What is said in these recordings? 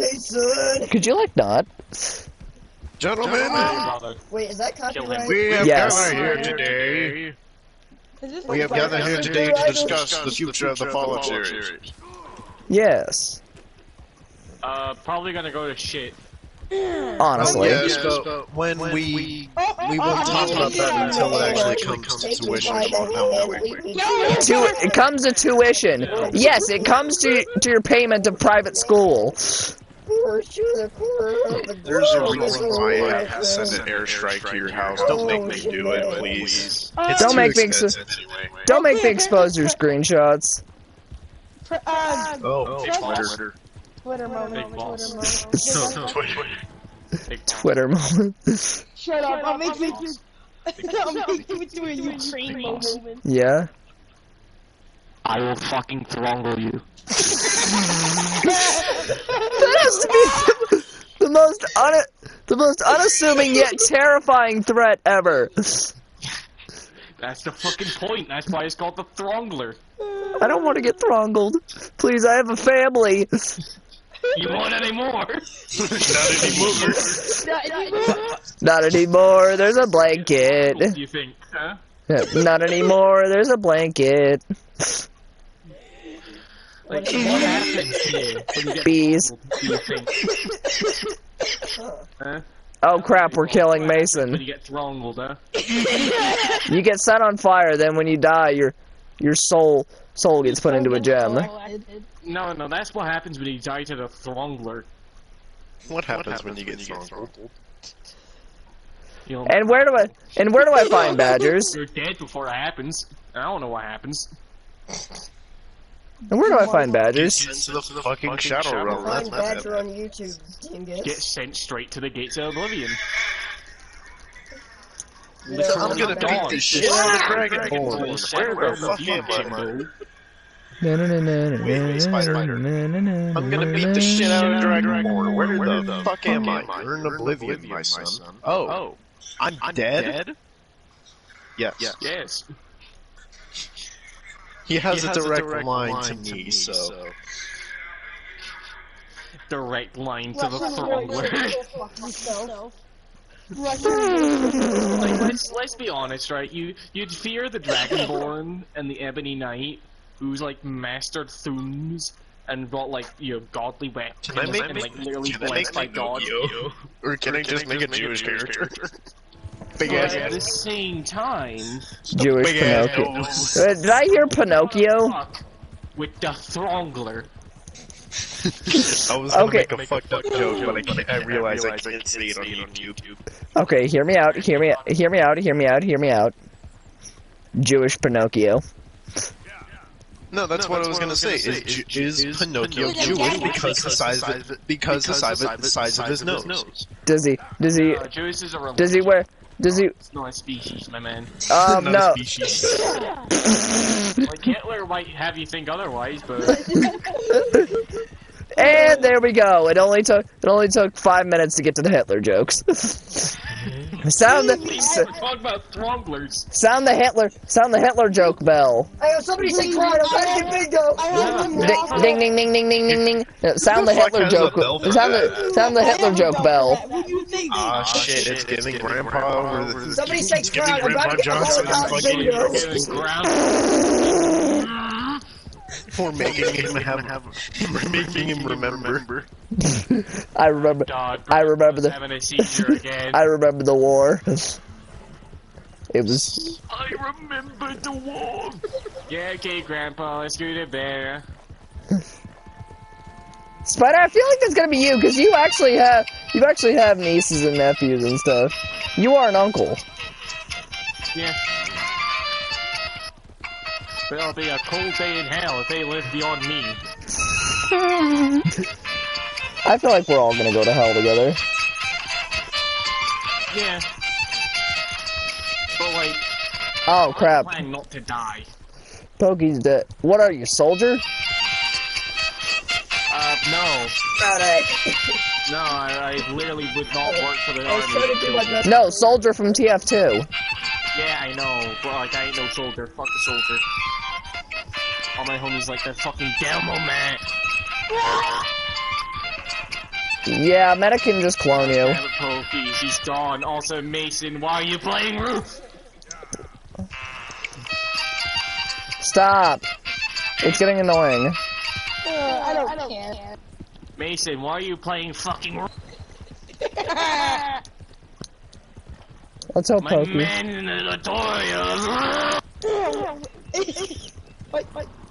say, son? Could you like not? Gentlemen, Wait, is that copyright? we have Yes. gathered here today. We have gathered here today to discuss the future of the Fallout series. Yes. Probably gonna go to shit. Honestly. Yes, but when we won't talk about that until it actually comes to tuition. It comes to tuition. Yes, it comes to your payment of private school. There's a reason why I have to send an airstrike to your house. Don't make me do it, please. It's Don't too make me expensive anyway. Don't make me expose your screenshots. Oh, Twitter. Twitter moment. Big boss. Twitter moment. Shut up! I'm making you do a Ukraine moment. Yeah. I will fucking throttle you. That has to be the most unassuming yet terrifying threat ever. That's the fucking point. That's why it's called the Throngler. I don't want to get throttled. Please, I have a family. You want any more? Not anymore. There's a blanket. What do you think, huh? Not anymore. There's a blanket. Like, what happens here when you get Bees. throttled, do you think? Huh? Oh crap, we're killing When Mason. you get throttled, huh? You get set on fire, then when you die, your soul gets put into a gem. No, that's what happens when you die to the Throngler. What happens when you get throttled? You know, And where do I find badgers? you're dead before it happens. I don't know what happens. And where do I find badgers? Into the fucking Shadow Realm. That's Find my Badger bad. on YouTube, dingus. Get sent straight to the gates of oblivion. I'm gonna beat the shit out of the Dragonborn. Where the fuck am I? Wait, Spider. I'm gonna beat the shit out of Dragonborn. Where the fuck am I? You're in oblivion, my son. Oh, I'm dead? Yes. Yes. He has a direct line to me, so... Direct line to the Throngler. Like, let's be honest, right? You'd fear the Dragonborn and the Ebony Knight, who's like mastered Thunes and got like godly weapons and like literally blessed by God. Or can I just make a Jewish character? But at the same time, Jewish Pinocchio. Did I hear Pinocchio? fuck with the Throngler. I was gonna Okay. make a fucked up joke, but I realized I can't say it on YouTube. Okay, hear me out. Jewish Pinocchio. No, that's what I was gonna say. Is Pinocchio Jewish because the size of his nose? Does he Jewish is a religion. does he It's not a species, my man. Not no. a species. Like Hitler might have you think otherwise, but And there we go. It only took 5 minutes to get to the Hitler jokes. Sound we're talking about Thronglers. the Hitler joke bell. Hey, somebody say quiet, I'm trying to get bingo! Ding ding ding ding ding ding ding. Sound the Who the fuck Hitler has a joke. bell for Sound the Hitler joke bell. Ah shit! It's giving Grandpa over the. Somebody say It's giving quiet, I'm about Grandpa to get the Johnson Holocaust fucking bingo! Getting ground. for making him remember. I remember the Having a seizure again. I remember the war. It was I remember the war. Yeah, okay, Grandpa, let's go to bed. Spider. I feel like that's gonna be you because you actually have nieces and nephews and stuff. You are an uncle. Yeah. But it'll be a cold day in hell if they live beyond me. I feel like we're all gonna go to hell together. Yeah. But like, Oh crap! I plan not to die. Pokey's dead. What are you, soldier? No. No, I literally would not work for the I was trying to do my army. best. No, soldier from TF2. Yeah, I know, but like, I ain't no soldier. Fuck the soldier. All my homies like that fucking demo man. Yeah, Meta can just clone you. Damn it, Pokey, he's gone. Also, Mason, why are you playing Roof? Stop. It's getting annoying. I don't care. Mason, why are you playing fucking Roof? Let's hope My Pokey. man in the tutorial.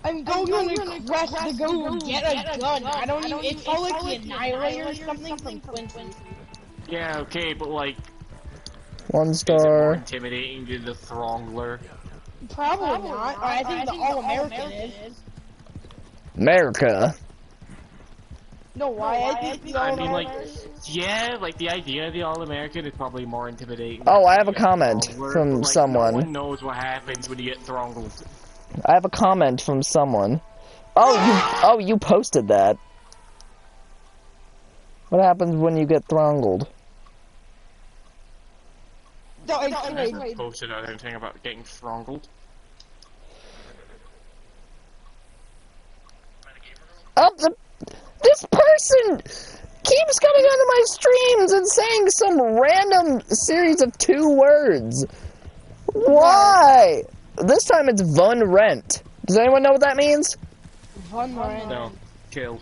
I'm going on a quest to go get a gun. I don't even. It's called like the Annihilator or something from Quincy. Yeah, okay, but like, 1 is it more star. intimidating than the Throngler? Probably not. I think the All-American is. America. No, why? I think the I mean, like, All-American. yeah, like the idea of the All-American is probably more intimidating. Oh, I have than a comment Throngler, from but, like, someone. No one knows what happens when you get Throngled. I have a comment from someone. Oh, you posted that. What happens when you get Throngled? No, I haven't posted anything about getting Throngled. Oh, this person keeps coming onto my streams and saying some random series of 2 words. Why? This time it's Von Rent. Does anyone know what that means? No. Kill.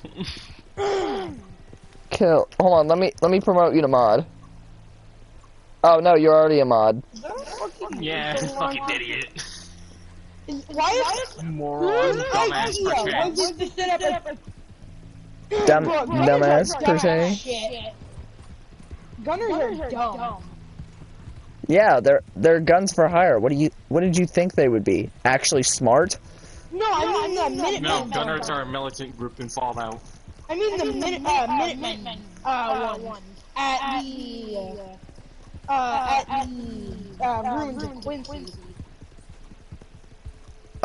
Kill. Hold on, let me promote you to mod. Oh no, you're already a mod. Yeah, fucking idiot. Why is Moron, dumbass, perchance. Dumbass per se. Gunners are dumb. Yeah, they're guns for hire. What did you think they would be? Actually smart? No, I mean the Minutemen. No, Gunners are a militant group in Fallout. I mean the Minutemen one at the ruins of Quincy.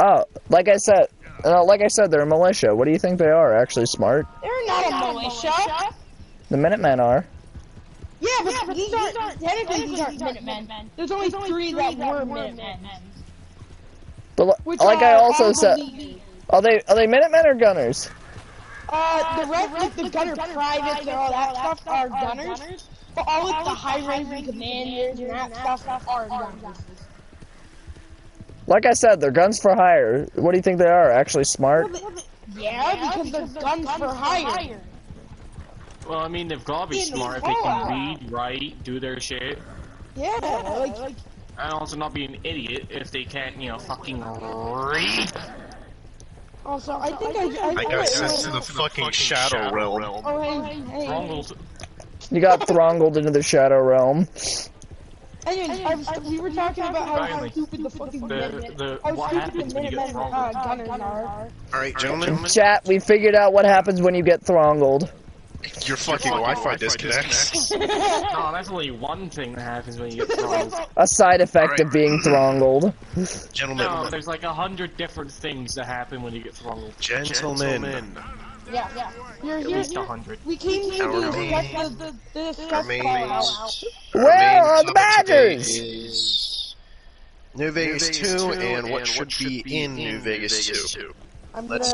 Oh, like I said, they're a militia. What do you think they are? Actually smart? They're not a militia. The Minutemen are. Yeah, but these aren't technically these aren't Minutemen. There's only 3 that were Minutemen. But like I also said, are they Minutemen or Gunners? The rest, like the gunner privates and all that stuff, are gunners. But all like the high-ranking commanders and that stuff are gunners. Like I said, they're guns for hire. What do you think they are? Actually smart? Yeah, because they're guns for hire. Well, I mean, they've got to be smart if they can read, write, do their shit. Yeah, like... And also not be an idiot if they can't, fucking read. Also, I think I got sent to the fucking Shadow Realm. Oh, hey. Throngled. You got Throngled into the Shadow Realm. Anyways, we were talking about how Finally. stupid the fucking Minutemen What happens when you get Throngled? gunners are. Alright, gentlemen, Chat, we figured out what happens when you get Throngled. your fucking Wi-Fi disconnects. No, that's only one thing that happens when you get Throngled. A side effect of being Throngled. Gentlemen, No, there's like 100 different things that happen when you get Throngled. gentlemen, Yeah. You're At here. least 100. We came here to discuss the stuff Fallout. Where are the Badgers? is New Vegas 2 and what should be in New Vegas 2. Let's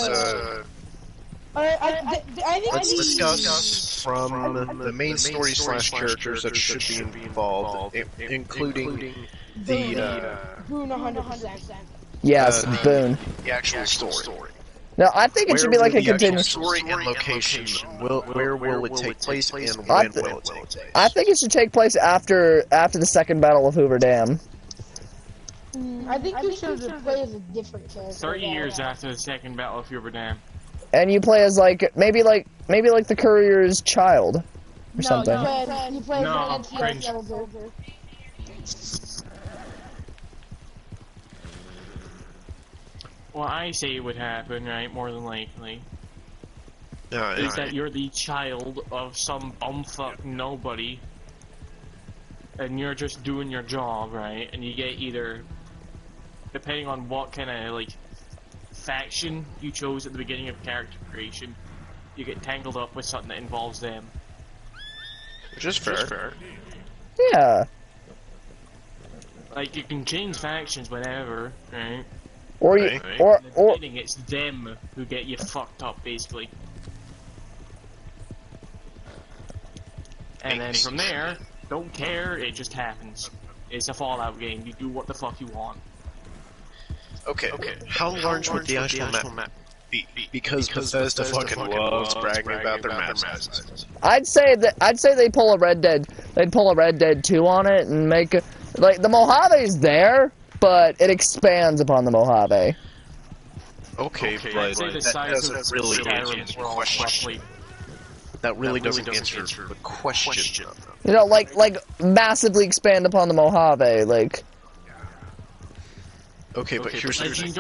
let's discuss from the main story / characters that should be involved, including the Boone 100%. Yes, Boone. the actual story. No, I think it should be like a continuous. Story and location. Where will it take place and when will it take place? I think it should take place after the second Battle of Hoover Dam. I think you should play as a different character. 30 years after the second Battle of Hoover Dam. And you play as maybe like the courier's child or something. You play as No, an NCR cringe. soldier. Well, I say it would happen, right? More than likely. No, Is that you're the child of some bumfuck nobody, and you're just doing your job, right? And you get either, depending on what kind of faction you chose at the beginning of character creation, you get tangled up with something that involves them. which is fair. Yeah. Like, you can change factions whenever, right? Or you, Right. or In the beginning, it's them who get you fucked up, basically. And then from there, don't care, it just happens. It's a Fallout game, you do what the fuck you want. Okay. How large would the actual map be? Because Bethesda fucking loves bragging about their map sizes. I'd say they pull a Red Dead. They'd pull a Red Dead 2 on it and make it like the Mojave's there, but it expands upon the Mojave. Okay, but I'd say the size that of doesn't really Skyrim answer the world question. That really doesn't answer the question. You know, like massively expand upon the Mojave, like. Okay, but here's the thing.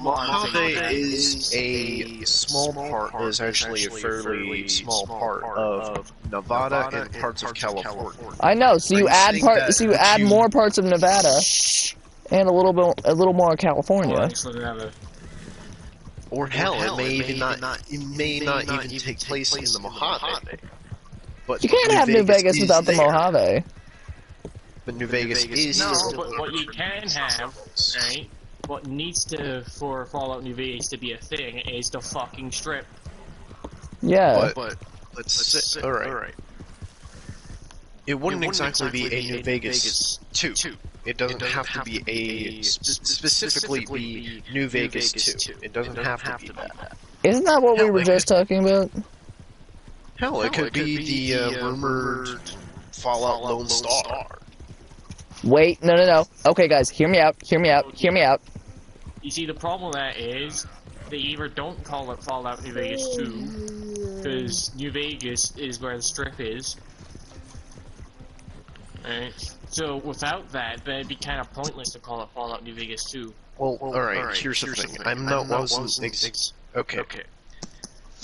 Mojave is a small part, is actually a fairly small part of Nevada and parts of California. I know, so you add more parts of Nevada and a little more of California. Or hell, it may not even take place in the Mojave. But you can't have New Vegas without the Mojave. But New Vegas is but what you can have, right? What needs to for Fallout New Vegas to be a thing is the fucking strip. Yeah. But let's say, all right. It wouldn't exactly be a New Vegas 2. It doesn't have to be specifically be New Vegas 2. It doesn't have to be that. Isn't that what we were just talking about? Hell, it could be the rumored Fallout Lone Star. Wait, no. Okay, guys, hear me out. You see, the problem with that is, they either don't call it Fallout New Vegas 2, because New Vegas is where the strip is. Right? So, without that, then it'd be kind of pointless to call it Fallout New Vegas 2. Well, alright, here's the thing. Okay.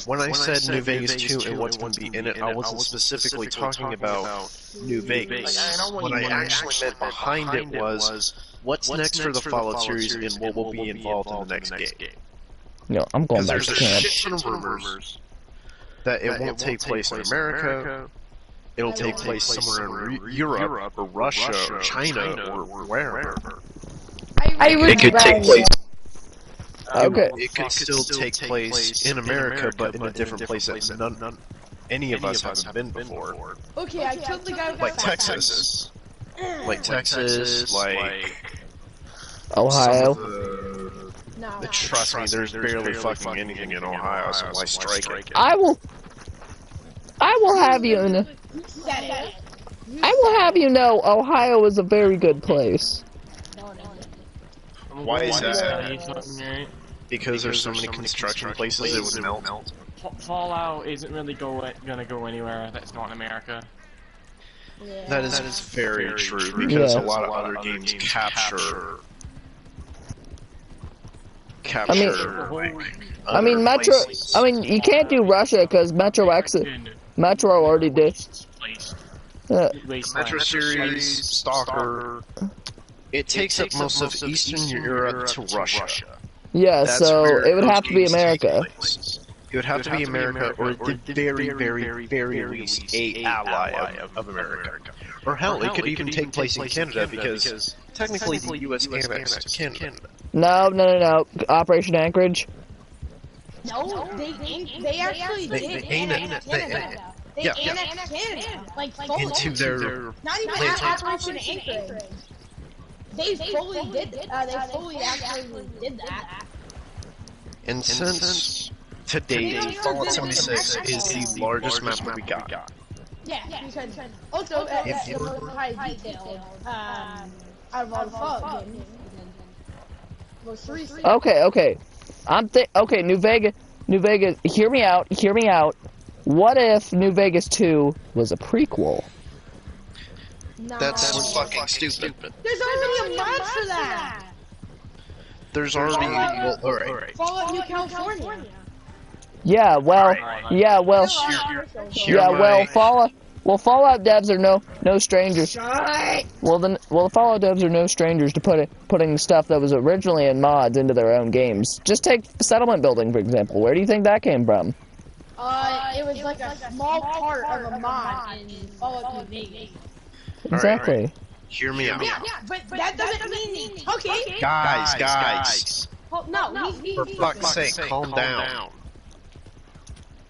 When I said New Vegas 2 and what's going to be in it, I wasn't specifically talking about New Vegas. What I actually meant behind it was, what's next for the Fallout series and what will be involved in the next game. No, I'm going back to camp. There's a shit ton of rumors that it won't take place in America, it'll take place somewhere in Europe, or Russia, or China, or wherever. It could take place. Okay. It could still take place in America, but in a different place that any of us haven't been before. Okay, I killed the guy with like Texas. Like Texas, like Ohio. No. Trust me, there's barely fucking anything in Ohio, so why strike it? I will have you know Ohio is a very good place. Why is that? Because there's so many construction places it would melt. Fallout isn't really gonna go anywhere that's not in America. Yeah. That is very true, because a lot of other games capture. I mean, Metro. I mean, you can't do Russia because Metro already did. Metro series, Stalker. It takes up most of Eastern Europe to Russia. Yeah, so it would have to be America. It would have to be America, or at the very least, a ally of America. Or hell, it could even take place in Canada, because technically the U.S. annexed Canada. No. Operation Anchorage? No, they actually did annex Canada. They annexed Canada. Like, into their... Not even Operation Anchorage. They fully did that. They fully actually did that. And since today, Fallout 76 is the largest map that we got. Yeah, because also it's the most high detailed out of all the Fallout games. Most recent. Okay. Okay, New Vegas, hear me out. What if New Vegas 2 was a prequel? No. That's fucking stupid. There's already a mod for that! There's already... Well, alright. Fallout New California. Fallout devs are no strangers. Well, the Fallout devs are no strangers to putting stuff that was originally in mods into their own games. Just take settlement building, for example. Where do you think that came from? It was like a small part of a mod in Fallout New Vegas. Exactly. Right. Hear me out. Yeah, but that doesn't mean... Okay. Guys. Oh, no, For fuck's sake, calm down.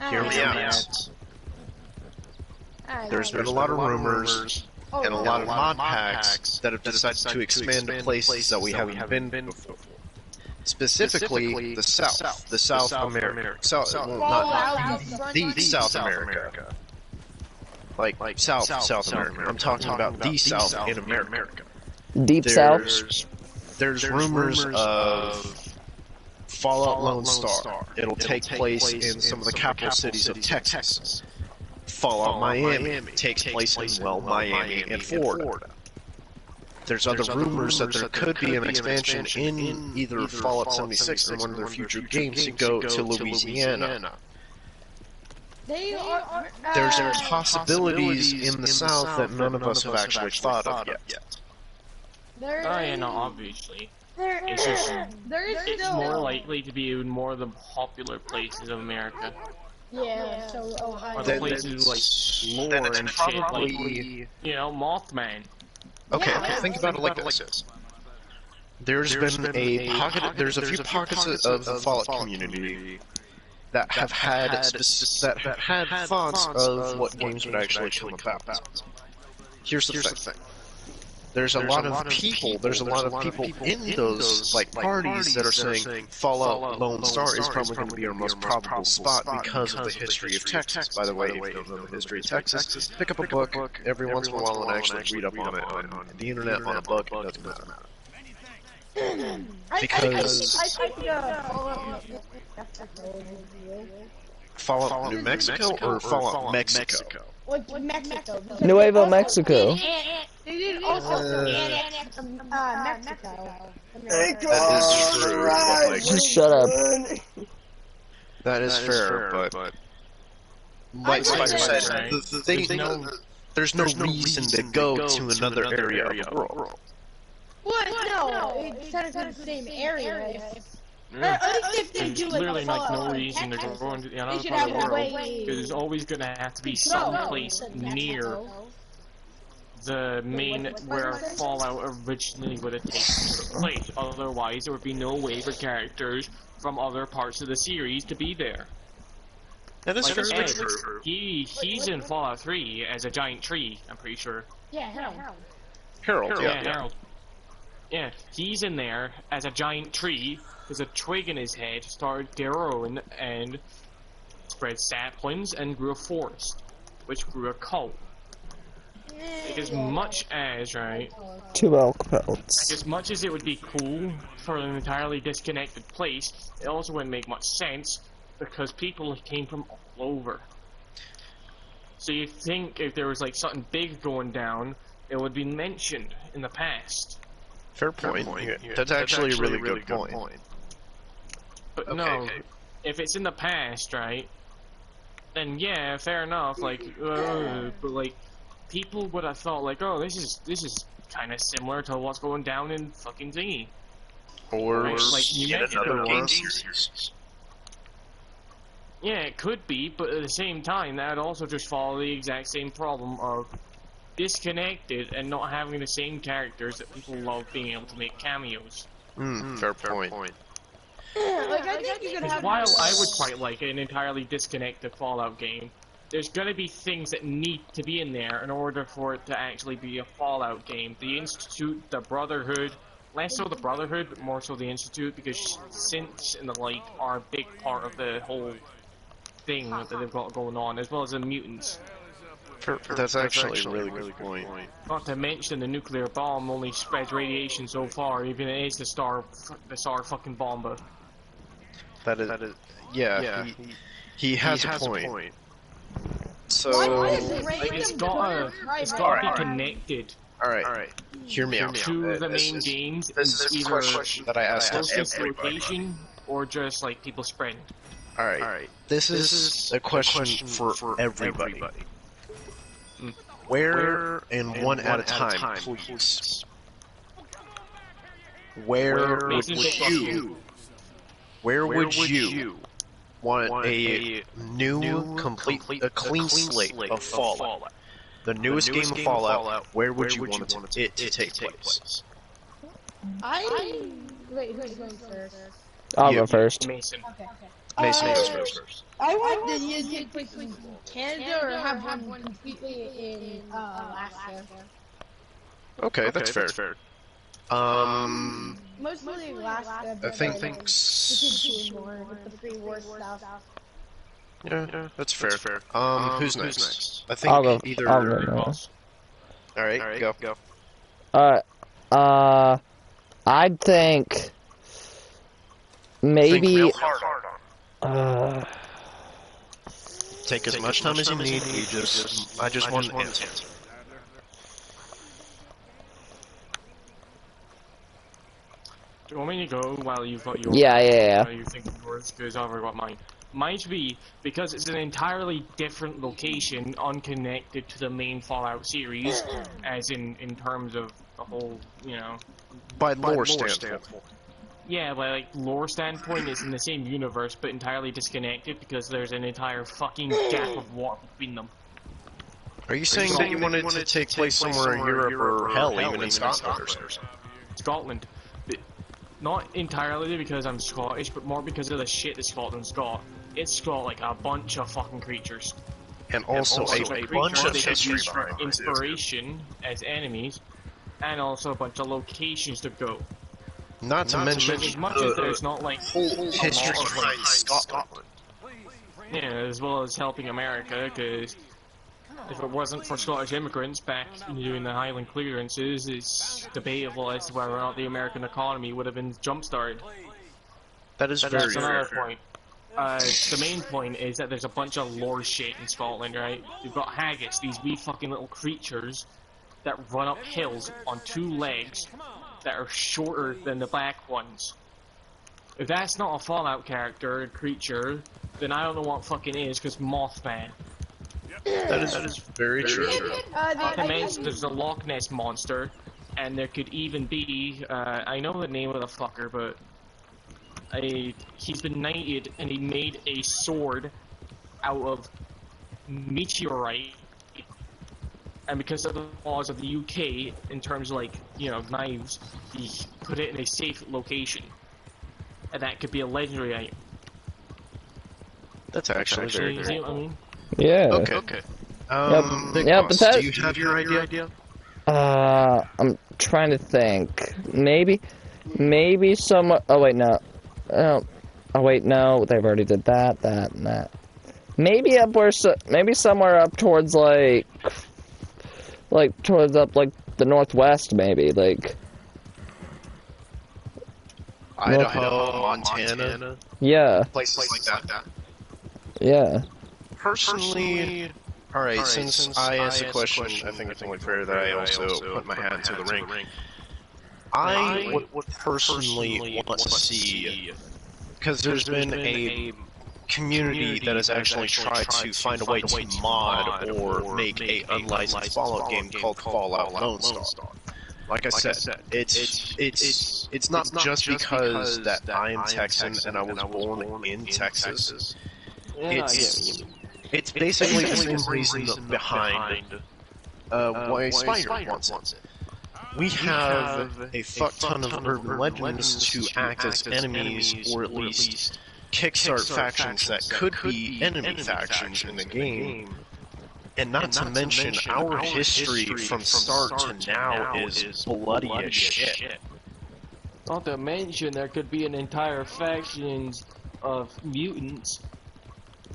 Hear me out. There's been a lot of rumors and a lot of mod packs that have decided to expand to places that we haven't been before. Specifically, the South America. South America. Like South America. I'm talking about the South in America. Deep South. There's rumors of Fallout Lone Star. It'll take place in some of the capital cities of Texas. Fallout Miami takes place in, Miami and Florida. There's other rumors that there could be an expansion in either Fallout 76 or one of their future games to go to Louisiana. There's possibilities in the South that none of us have actually thought of yet. Obviously. It's just, it's more likely to be in more of the popular places of America. Yeah, so Ohio. Or the places like lore and shit, like, Mothman. Okay, think about it like this. There's been there's a few pockets of the Fallout community that have had thoughts of what games would actually come about. Here's the thing. There's a lot of people in those parties that are saying Fallout Lone Star is probably going to be our most probable spot because of the history of Texas. By the way, if you don't know the history of Texas, pick up a book every once in a while and actually read up on it on the internet, on a book, it doesn't matter. Because Fallout New Mexico or Fallout Mexico? Mexico. Nuevo Mexico. They did also annex Mexico. That is true. Just shut up. That is fair, but like Spider said, there's no reason to go to another area of the world. What? No, it's kind of the same area. There's literally no reason to go into the other part of the world, because there's always going to have to be some place near the main where Fallout originally would have taken place. Otherwise, there would be no way for characters from other parts of the series to be there. That is true. He's in Fallout 3 as a giant tree, I'm pretty sure. Yeah, Harold. Harold. Yeah, he's in there as a giant tree. There's a twig in his head, started growing and spread saplings and grew a forest, which grew a cult. Like, as much as, Two elk pelts. as much as it would be cool for an entirely disconnected place, it also wouldn't make much sense because people came from all over. So you'd think if there was something big going down, it would be mentioned in the past. Fair point. That's actually a really good point. But no, if it's in the past, then yeah, fair enough. But people would have thought oh, this is kind of similar to what's going down in fucking thingy. Or yet another game series. Yeah, it could be, but at the same time, that would also just follow the exact same problem of disconnected and not having the same characters that people love being able to make cameos. Fair point. I think you could have. While I would quite like an entirely disconnected Fallout game, there's gonna be things that need to be in there in order for it to actually be a Fallout game. The Institute, the Brotherhood, less so the Brotherhood, but more so the Institute, because synths and the like are a big part of the whole thing that they've got going on, as well as the mutants. That's actually a really good point. Not to mention the nuclear bomb only spreads radiation so far, even it is the star fucking bomba. That is, yeah. He has a point. So it's gotta be connected. All right. Hear me out. To the main games, this is a question that I asked everybody. Location or just people spreading. All right. This is a question for everybody. Where and one at a time, please. Where would you want a new, a clean slate of Fallout? The newest game of Fallout, where would you want it to take place? Wait, who's going first? I'll go first. Mason. Okay. Mason goes first. I want the year to take place in Canada or have one completely in Alaska. Okay, that's fair. Mostly Alaska. I think we could do more with the pre-war stuff. Yeah, that's fair. Who's next? I think I'll go. either. I'll go. All right, go. I'd think maybe. Think real hard. Take as much time as you need. I just want an answer. Do you want me to go while you've got yours? Yeah. While you think of yours, because I've already got mine. Mine should be, because it's an entirely different location, unconnected to the main Fallout series, as in terms of the whole, you know... By lore standpoint. Yeah, by like lore standpoint, it's in the same universe, but entirely disconnected, because there's an entire fucking gap of water between them. Are you saying that you wanted to take place somewhere in Europe or hell, even in Scotland or something? Scotland. But not entirely because I'm Scottish, but more because of the shit that Scotland's got. It's got like a bunch of fucking creatures. And also a bunch of history for inspiration as enemies, and also a bunch of locations to go. Not to mention as much as there's not like whole history behind Scotland. Yeah, as well as helping America, because if it wasn't for Scottish immigrants back doing the Highland clearances, it's debatable as to whether or not the American economy would have been jump-started. That's another point. The main point is that there's a bunch of lore shit in Scotland, right? You've got haggis, these wee fucking little creatures that run up hills on 2 legs that are shorter than the black ones. If that's not a Fallout character, creature, then I don't know what fucking is, because Mothman. That is very true. There's a Loch Ness monster, and there could even be, I know the name of the fucker, but he's been knighted, and he made a sword out of meteorite. And because of the laws of the UK, in terms of, like, you know, knives, he put it in a safe location. And that could be a legendary item. That's actually very you see what I mean? Yeah. Okay. But that... Do you have your idea? I'm trying to think. Maybe some... Oh, wait, no. Oh, wait, no. They've already did that, and that. Maybe maybe somewhere up towards, like towards the northwest, maybe, like... Idaho, Montana. Yeah. Places like that. Yeah. Personally, alright, since I asked a question, I think it's only fair that I also put my hat into the ring. I would personally want to see, because there's been a community that has actually tried to find a way to mod or make a unlicensed Fallout game called Fallout Lone Star. Like I said, it's not just because that I'm Texan and I was born in Texas. It's basically the same reason behind why Spider wants it. We have a fuck ton of urban legends to act as enemies, or at least kickstart factions that could be enemy factions in the game. And not to mention, our history from start to now is bloody as shit. Not to mention, there could be an entire factions of mutants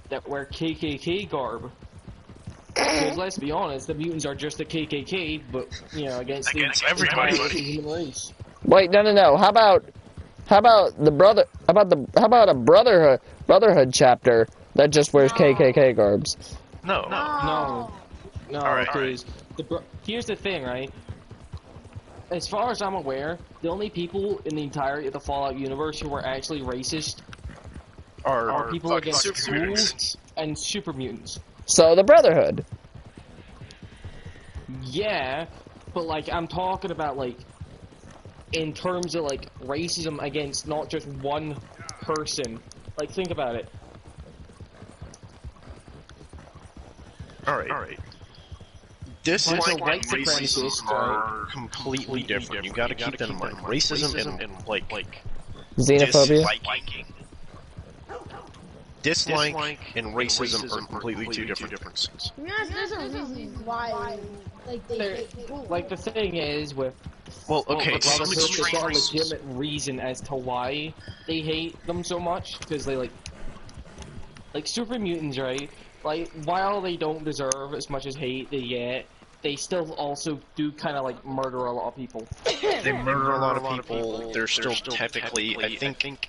that wear KKK garb. Because let's be honest, the mutants are just the KKK, but, you know, against everybody. Human race. Wait, no. How about a brotherhood chapter that just wears KKK garbs? No. Because here's the thing, right? As far as I'm aware, the only people in the entirety of the Fallout universe who are actually racist are people against schools and super mutants. So the Brotherhood. Yeah, but like I'm talking about like in terms of like racism against not just one person. Like think about it. Alright. This is white racism are completely different. You gotta keep that in mind. Racism and like xenophobia. dislike and racism are completely two different things. There's a reason why, like, they hate ghouls. Like, the thing is with... Well, okay, Well, some there's a extreme legitimate reason as to why they hate them so much, because they, like, super mutants, right? Like, while they don't deserve as much as hate they get, they still also do kind of, like, murder a lot of people. They murder a lot of people. They're still technically, I think,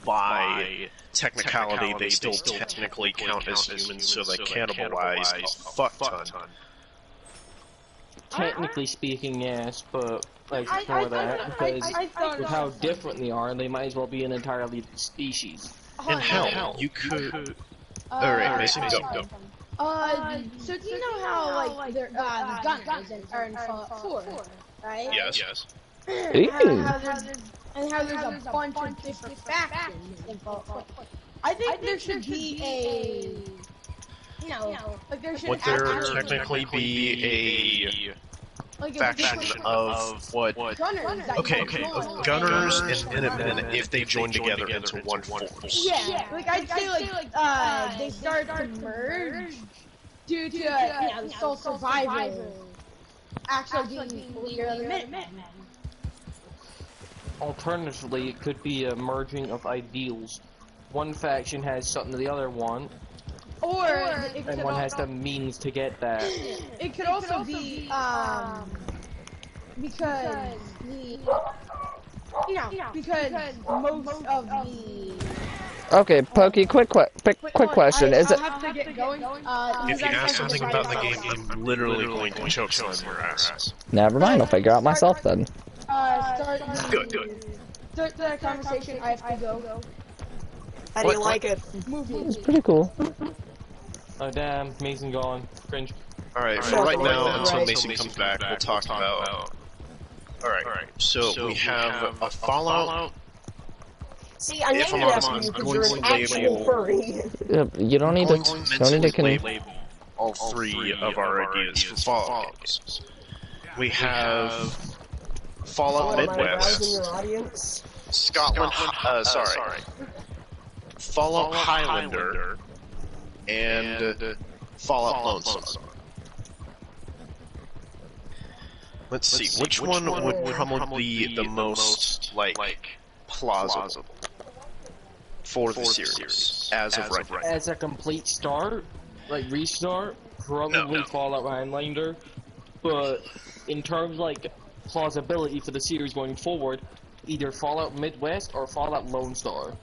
by technicality, they still technically count as humans, so they cannibalize a fuck ton. Technically speaking, yes, but I ignore that, because with how different they are, they might as well be an entirely different species. And hell, you could... Alright, Mason, go. So do you know how, like, the gunners are in Fallout 4, right? Yes. And how there's a bunch of different factions in Fallout 4. I think there should be a... You know, like there should Would there technically be a faction of what? Gunners. Okay, of Gunners and Minutemen if they join together into one force. Yeah, like I'd say like they start to merge due to the sole survivor actually being leader of the Minutemen. Alternatively, it could be a merging of ideals. One faction has something the other want, and one has the means to get that. It could also be because because most of the... Okay, Pokey, quick question. Is it... I have to get going. If you ask something about the game, I'm literally going to choke slam your ass. Never mind, I'll figure out myself then. Good. Start the conversation. I have to go. How do you like it? It's pretty cool. Oh damn, Mason gone. Cringe. Alright, for right now, until Mason comes back, we'll talk about... Alright, so we have a Fallout... See, I named it after you because you're an actual furry. You don't need to label all three of our ideas for Fallout games. We have Fallout Midwest, Scotland, Fallout Highlander, and Fallout Lone Star. Let's see, which one would probably be the most, like, plausible for the series, as of right now? As a complete start, like restart, probably No. Fallout Highlander, but in terms like plausibility for the series going forward, either Fallout Midwest or Fallout Lone Star.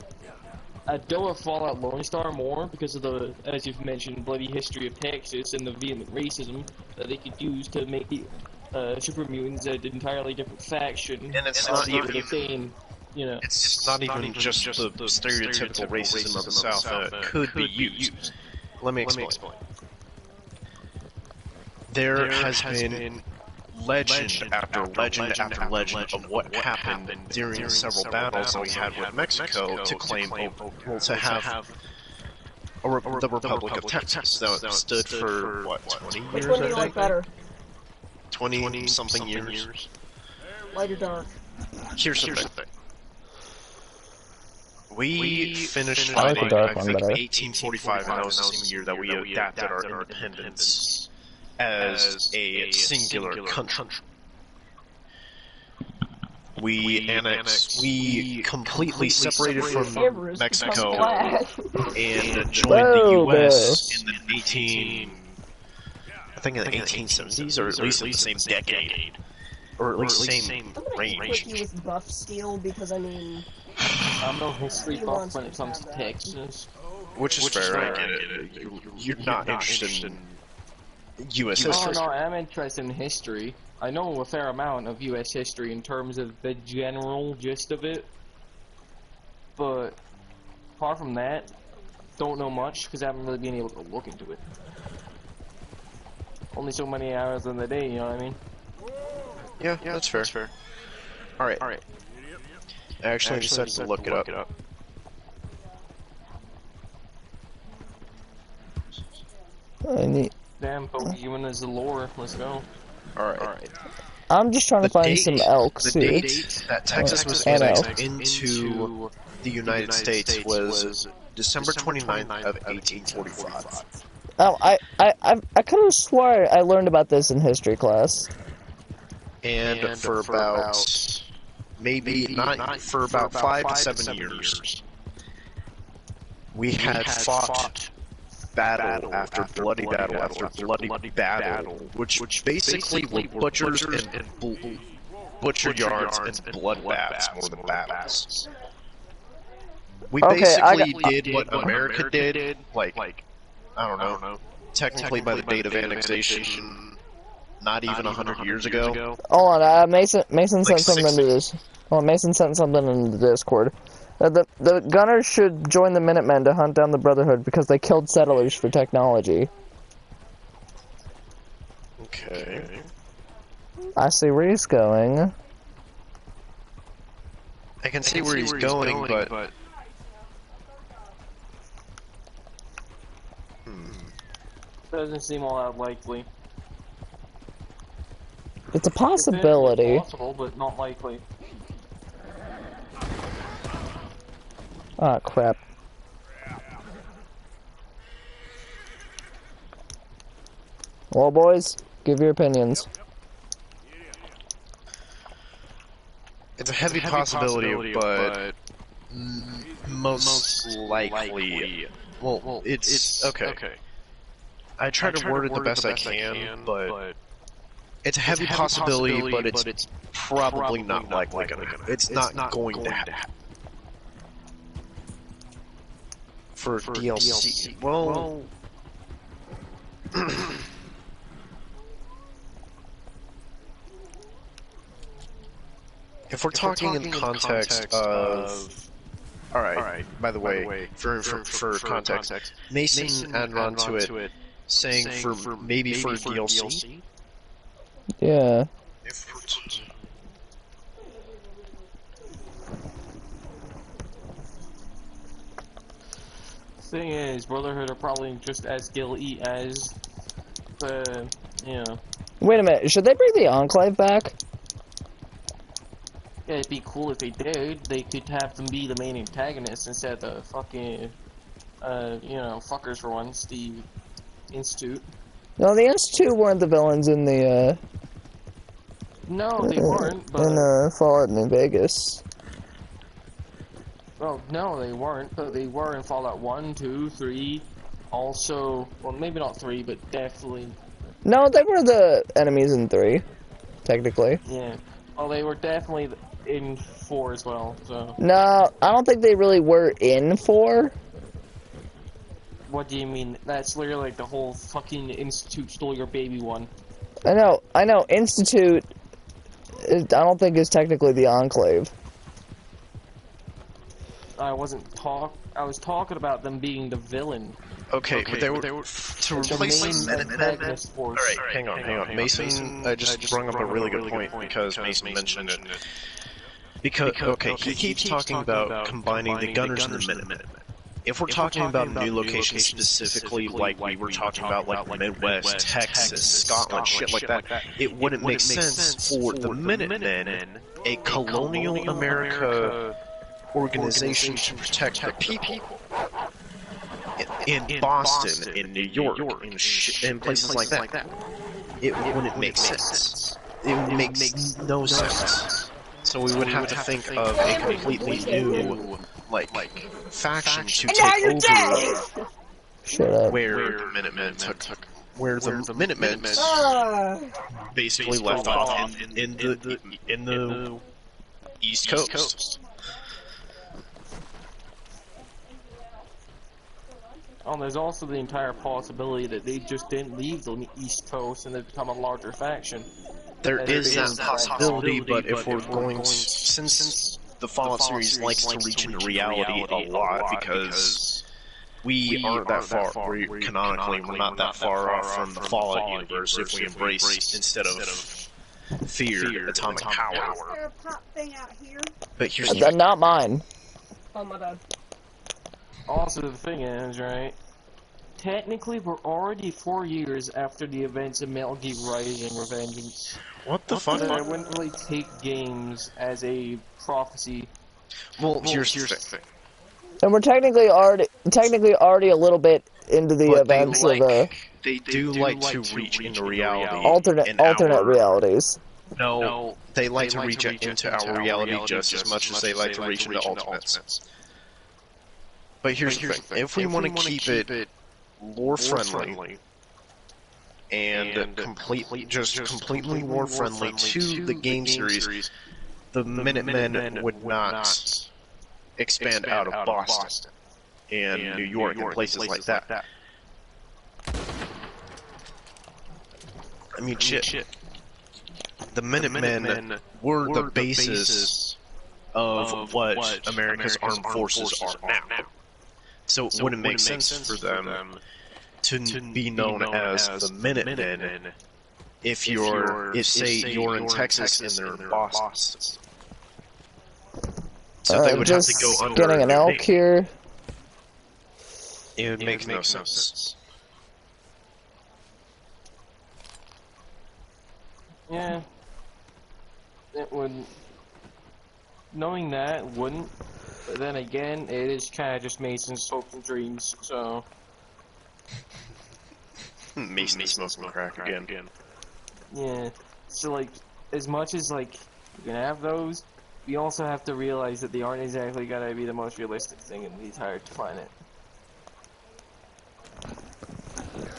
I'd go with Fallout Lone Star more because of the, as you've mentioned, bloody history of Texas and the vehement racism that they could use to make the super mutants an entirely different faction. And it's not even the same, you know. It's not even just the stereotypical racism of the South that could be used. Let me explain. There has been legend after legend after legend of what happened during the several battles that we had with Mexico to claim, to have the Republic of Texas that stood for, what, 20 years, Which one do you like better? 20-something years. Light or dark? Here's the thing. We finished I like the fighting, dark I one think, better. 1845, and that was the same year that we adapted our independence as a singular country. We completely separated from Mexico and joined the U.S. in the 1870s, or at least in the same decade, or at least same range. I'm gonna put you with buff steel because I mean... I'm no history buff when it comes to Texas. Which is fair, I get it. You're not interested in U.S. history. No, I'm interested in history. I know a fair amount of U.S. history in terms of the general gist of it, but apart from that, don't know much because I haven't really been able to look into it. Only so many hours in the day, you know what I mean? Yeah, that's fair. Alright. I actually decided to look it up. Damn, Pokemon is the lore. Let's go. Alright. I'm just trying to find some elks The here. date that Texas was annexed into the United States was December 29th of 1845. Oh, I could have swore I learned about this in history class. And for about maybe not for about 5 to 7 years, we had fought battle after bloody battle after bloody battle, which basically were butchers and butcher yards and bloodbaths more than battles. We basically did what America did, like I don't know, technically by the date of annexation, not even 100 years ago. Hold on, Mason sent Like something into this. Hold on, Mason sent something in the Discord. The gunners should join the Minutemen to hunt down the Brotherhood because they killed settlers for technology. Okay. I see where he's going. I can see where he's going, but doesn't seem all that likely. It's a possibility. It's possible, but not likely. Ah, crap. Well, boys, give your opinions. it's a heavy possibility, but most likely. Well, it's okay. I try to word it the best I can, but it's a heavy possibility, but it's probably not likely gonna happen. It's not going to happen. For DLC. Well... if we're talking in context of... Alright, by the way, for context, Mason added on to it, saying for maybe for DLC? Yeah. Thing is, Brotherhood are probably just as guilty as the, Wait a minute, should they bring the Enclave back? Yeah, it'd be cool if they did. They could have them be the main antagonists instead of the fucking, fuckers for once, the Institute. No, the Institute weren't the villains in the, No, they weren't, but... in, Fallout New Vegas. Well, no, they weren't, but they were in Fallout 1, 2, 3, also... Well, maybe not 3, but definitely... No, they were the enemies in 3, technically. Yeah. Well, they were definitely in 4 as well, so... No, I don't think they really were in 4. What do you mean? That's literally like the whole fucking Institute stole your baby one. I know, Institute, I don't think is technically the Enclave. I was talking about them being the villain. Okay, but they were to replace the antagonist force. Alright, hang on. Mason just brought up a really good point because Mason mentioned it. Because, okay, he keeps talking about combining the Gunners and the Minutemen. If we're talking about new locations specifically, like we were talking about, like the Midwest, Texas, Scotland, shit like that, it wouldn't make sense for the Minutemen, a colonial America organization to protect the people in Boston, in New York, in places like that. It wouldn't make sense. It makes no sense. So we would have to think of a completely new, like faction to take over. Shut up. Where the Minutemen where the Minutemen basically left off in the East Coast. There's also the entire possibility that they just didn't leave the East Coast and they've become a larger faction. There is that possibility, but if we're going, since the Fallout series likes to reach into reality a lot, because we aren't that far, canonically, we're not that far off from the Fallout universe if we embrace, instead of fear, atomic power. Is there a pop thing out here? But here's Not mine. Oh my god. Also, the thing is, right, technically we're already 4 years after the events of Metal Gear Rising: Revengeance. What the fuck? I wouldn't really take games as a prophecy. Well, here's the thing. And we're technically already a little bit into the But events of they do like to reach into reality. alternate realities. No, they like to reach into our reality just as much as they like to reach into Ultimates. But here's the thing: if we want to keep it lore friendly and completely lore friendly to the game series, the Minutemen would not expand out of Boston and New York and places like that. I mean, shit. The Minutemen were the basis of what America's armed forces are now. So it wouldn't make sense for them to be known as the Minutemen if say you're in Texas and they're in Boston. So they would have to go under getting an elk here. It would make no sense. Yeah. It would. Knowing that wouldn't. But then again, it is kind of just Mason's hopes and dreams, so. Mason's smoking crack again. Yeah. So, like, as much as, like, you can have those, we also have to realize that they aren't exactly gonna be the most realistic thing in the entire planet.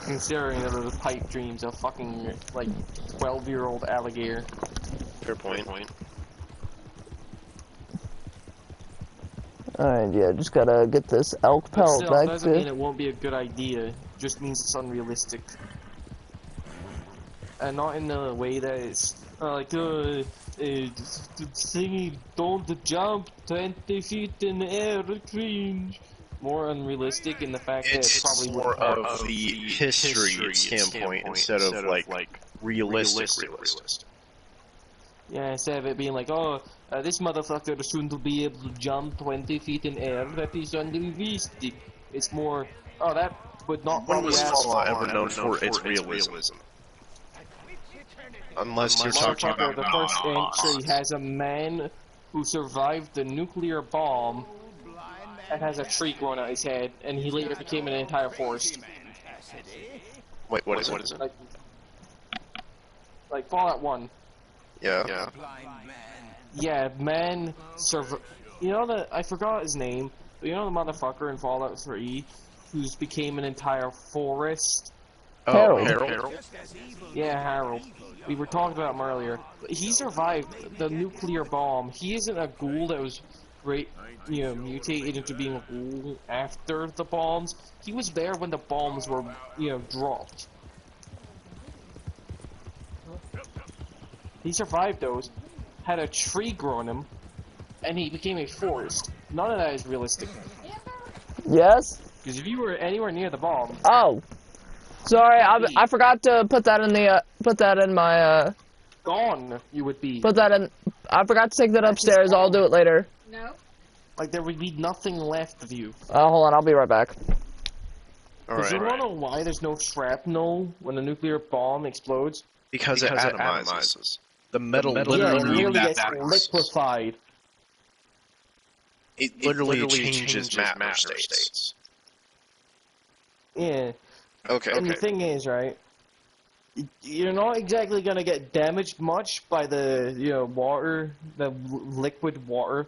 Considering that those pipe dreams of fucking, like, 12-year-old alligator. Fair point. Alright, yeah, just gotta get this elk pelt Still, back doesn't mean it won't be a good idea. It just means it's unrealistic. And not in the way that it's the thingy don't jump 20 feet in the air, cringe. More unrealistic in the fact that it's probably more of the history standpoint instead of like realistic. Yeah, instead of it being like, this motherfucker soon to be able to jump 20 feet in air, that is unrealistic. It's more, that would not really happen. Ever known for its realism. Unless you're talking about the first entry has a man who survived the nuclear bomb and has a tree growing out his head, and he later became an entire forest. Wait, what is it? Like Fallout 1. Yeah. Yeah, man you know I forgot his name, but you know the motherfucker in Fallout 3 who's became an entire forest? Harold? Yeah, Harold. We were talking about him earlier. He survived the nuclear bomb. He isn't a ghoul that was mutated into being a ghoul after the bombs. He was there when the bombs were, dropped. He survived those, had a tree grow on him, and he became a forest. None of that is realistic. Yes? Because if you were anywhere near the bomb... Oh! Sorry, I forgot to put that in my, Gone, you would be. I forgot to take that upstairs, I'll do it later. No. Like, there would be nothing left of you. Hold on, I'll be right back. Because you wanna know why there's no shrapnel when a nuclear bomb explodes? Because it atomizes. The metal literally gets liquefied. It literally changes matter states. Yeah. Okay. And the thing is, right, you're not exactly gonna get damaged much by the, water, the liquid water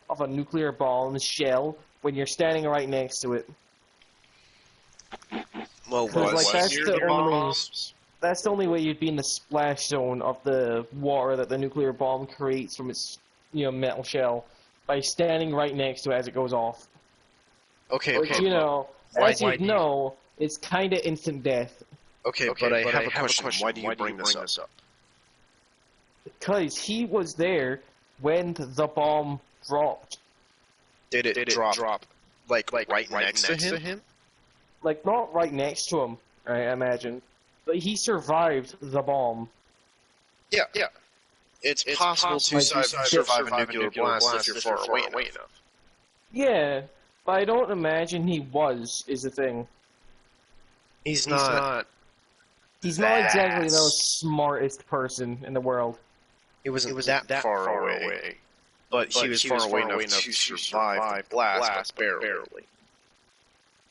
of a nuclear bomb shell when you're standing right next to it. Well, that's the only way you'd be in the splash zone of the water that the nuclear bomb creates from its, metal shell, by standing right next to it as it goes off. Okay. Which, it's kind of instant death. Okay, but I have a question. Why do you bring this up? Because he was there when the bomb dropped. Did it drop like right next to him? Like, not right next to him, I imagine. But he survived the bomb. Yeah. It's possible to survive a nuclear blast if you're far away enough. Yeah, but I don't imagine he is the thing. He's not exactly the smartest person in the world. It wasn't that far away. but he was far away enough to survive the blast, but barely.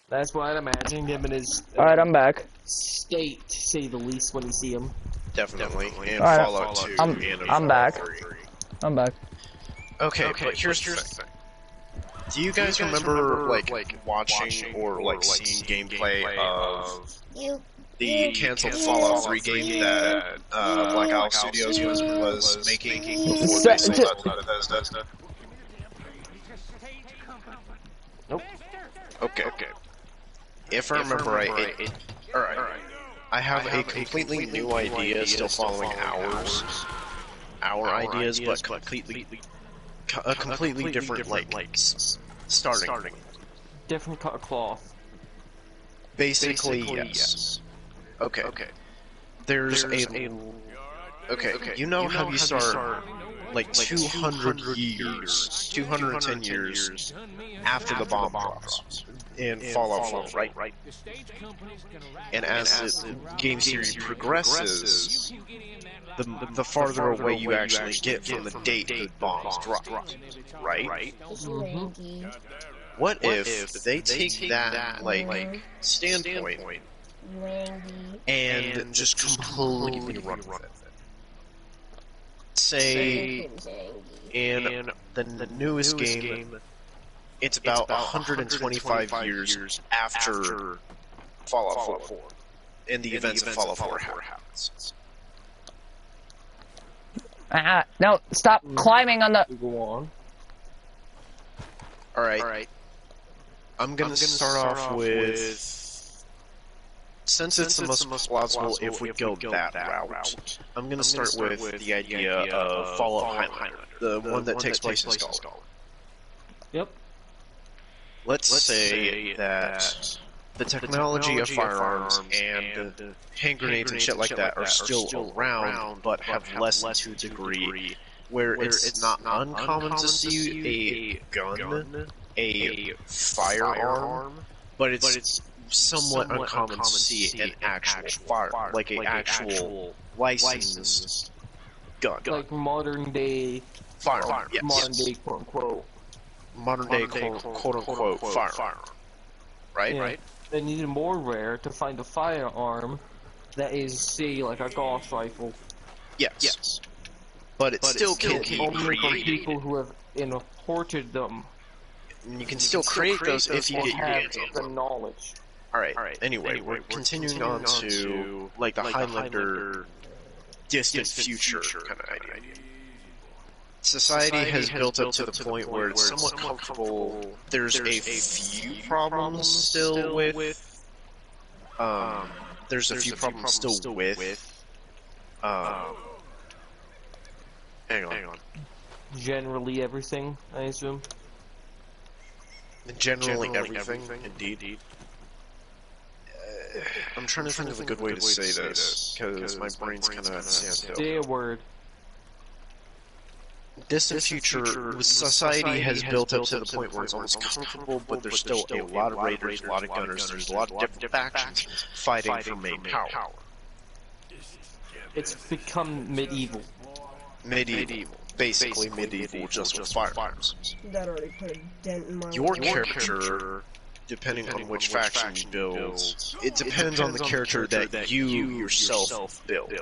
That's what I'd imagine him in his Alright, I'm back. state, to say the least, when you see him. Definitely. And Alright, Fallout 2 and I'm back. 3. I'm back. Okay, but here's the thing. Do you guys remember, like, watching or, like, seeing gameplay of the canceled Fallout 3 game that Black Owl Studios was making before they sold out to Bethesda? Nope. Okay. If I remember right, alright. I have a completely new idea, still following our ideas, but a completely different, like starting. Different cut of cloth. Basically, yes. Okay. There's a... Okay, you know how you start, like, 210 years after the bomb drops in Fallout 4, right? And as the game series progresses, the farther away you actually get from the date the bombs dropped, right? Randy. What if they take that, like, standpoint Randy. and just completely run with it? Say, in the newest game, it's about 125 years after Fallout 4, and the events of Fallout 4 happens. No, stop climbing on the... Go on. Alright. I'm gonna start off with... Since it's the most plausible if we go that route, I'm gonna start with the idea of Fallout Highlander, the one that takes place in Scotland. Yep. Let's say that the technology of firearms and hand grenades and shit like that are still around, but have lessened to a degree where it's not uncommon to see a gun, a firearm, but it's somewhat uncommon to see an actual firearm, like an actual licensed gun. Like modern day Firearm, yes. Modern day quote unquote. Modern day quote unquote firearm. Right? Yeah. And even more rare to find a firearm that is, say, like a Gauss rifle. Yes. But it still can be Only for created. people who have imported them. And you can still create those if you get your hands on the them. knowledge. Alright, anyway, we're continuing on to, like, the Highlander distant future kind of idea. Society has built up to the point where it's somewhat comfortable. There's a few problems still with... there's a few problems still with... hang on. Generally everything, I assume. Generally everything, indeed. I'm trying to think of a good way to say this, because my brain's kind of at standstill. Say a word. Distant future, society has built up to the point where it's almost comfortable, but there's still a lot of raiders, a lot of gunners, there's a lot of different factions fighting for main power. It's become medieval. Medieval. Basically medieval, just with firearms. That already put a dent in my Your life. character, depending on which faction you build, it depends on the character that you yourself build.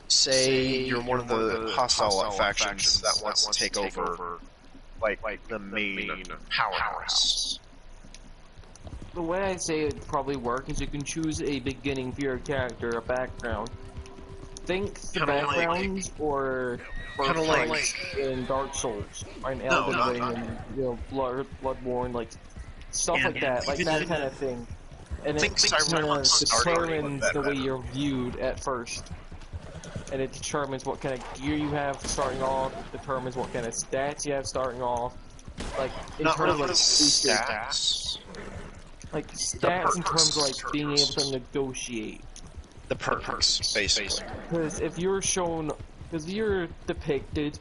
Say you're one of the hostile factions that wants to take over, like the main powerhouse. The way I say it would probably work is you can choose a beginning for your character, a background. Think the backgrounds or Kinda like in Dark Souls, or in Elden Ring, and Bloodborne, like stuff like that, that kind of thing. And it determines the way you're viewed at first. And it determines what kind of gear you have starting off, determines what kind of stats you have starting off. Like, in terms of stats. Like, stats in terms of, like, being able to negotiate. The perks, basically. Because if you're shown, because you're depicted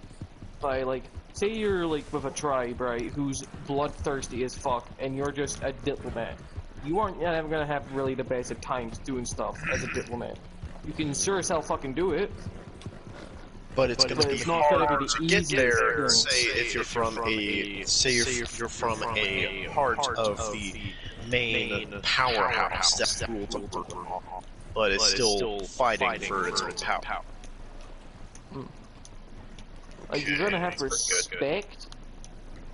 by, like, say you're, like, with a tribe, right, who's bloodthirsty as fuck, and you're just a diplomat. You aren't ever gonna have really the best of times doing stuff as a diplomat. You can sure as hell fucking do it. But it's going to be not gonna hard be the to get there. easiest Say if you're from a part of the main powerhouse that rules over them all, but it's still fighting for its own power. Like, you're gonna have respect,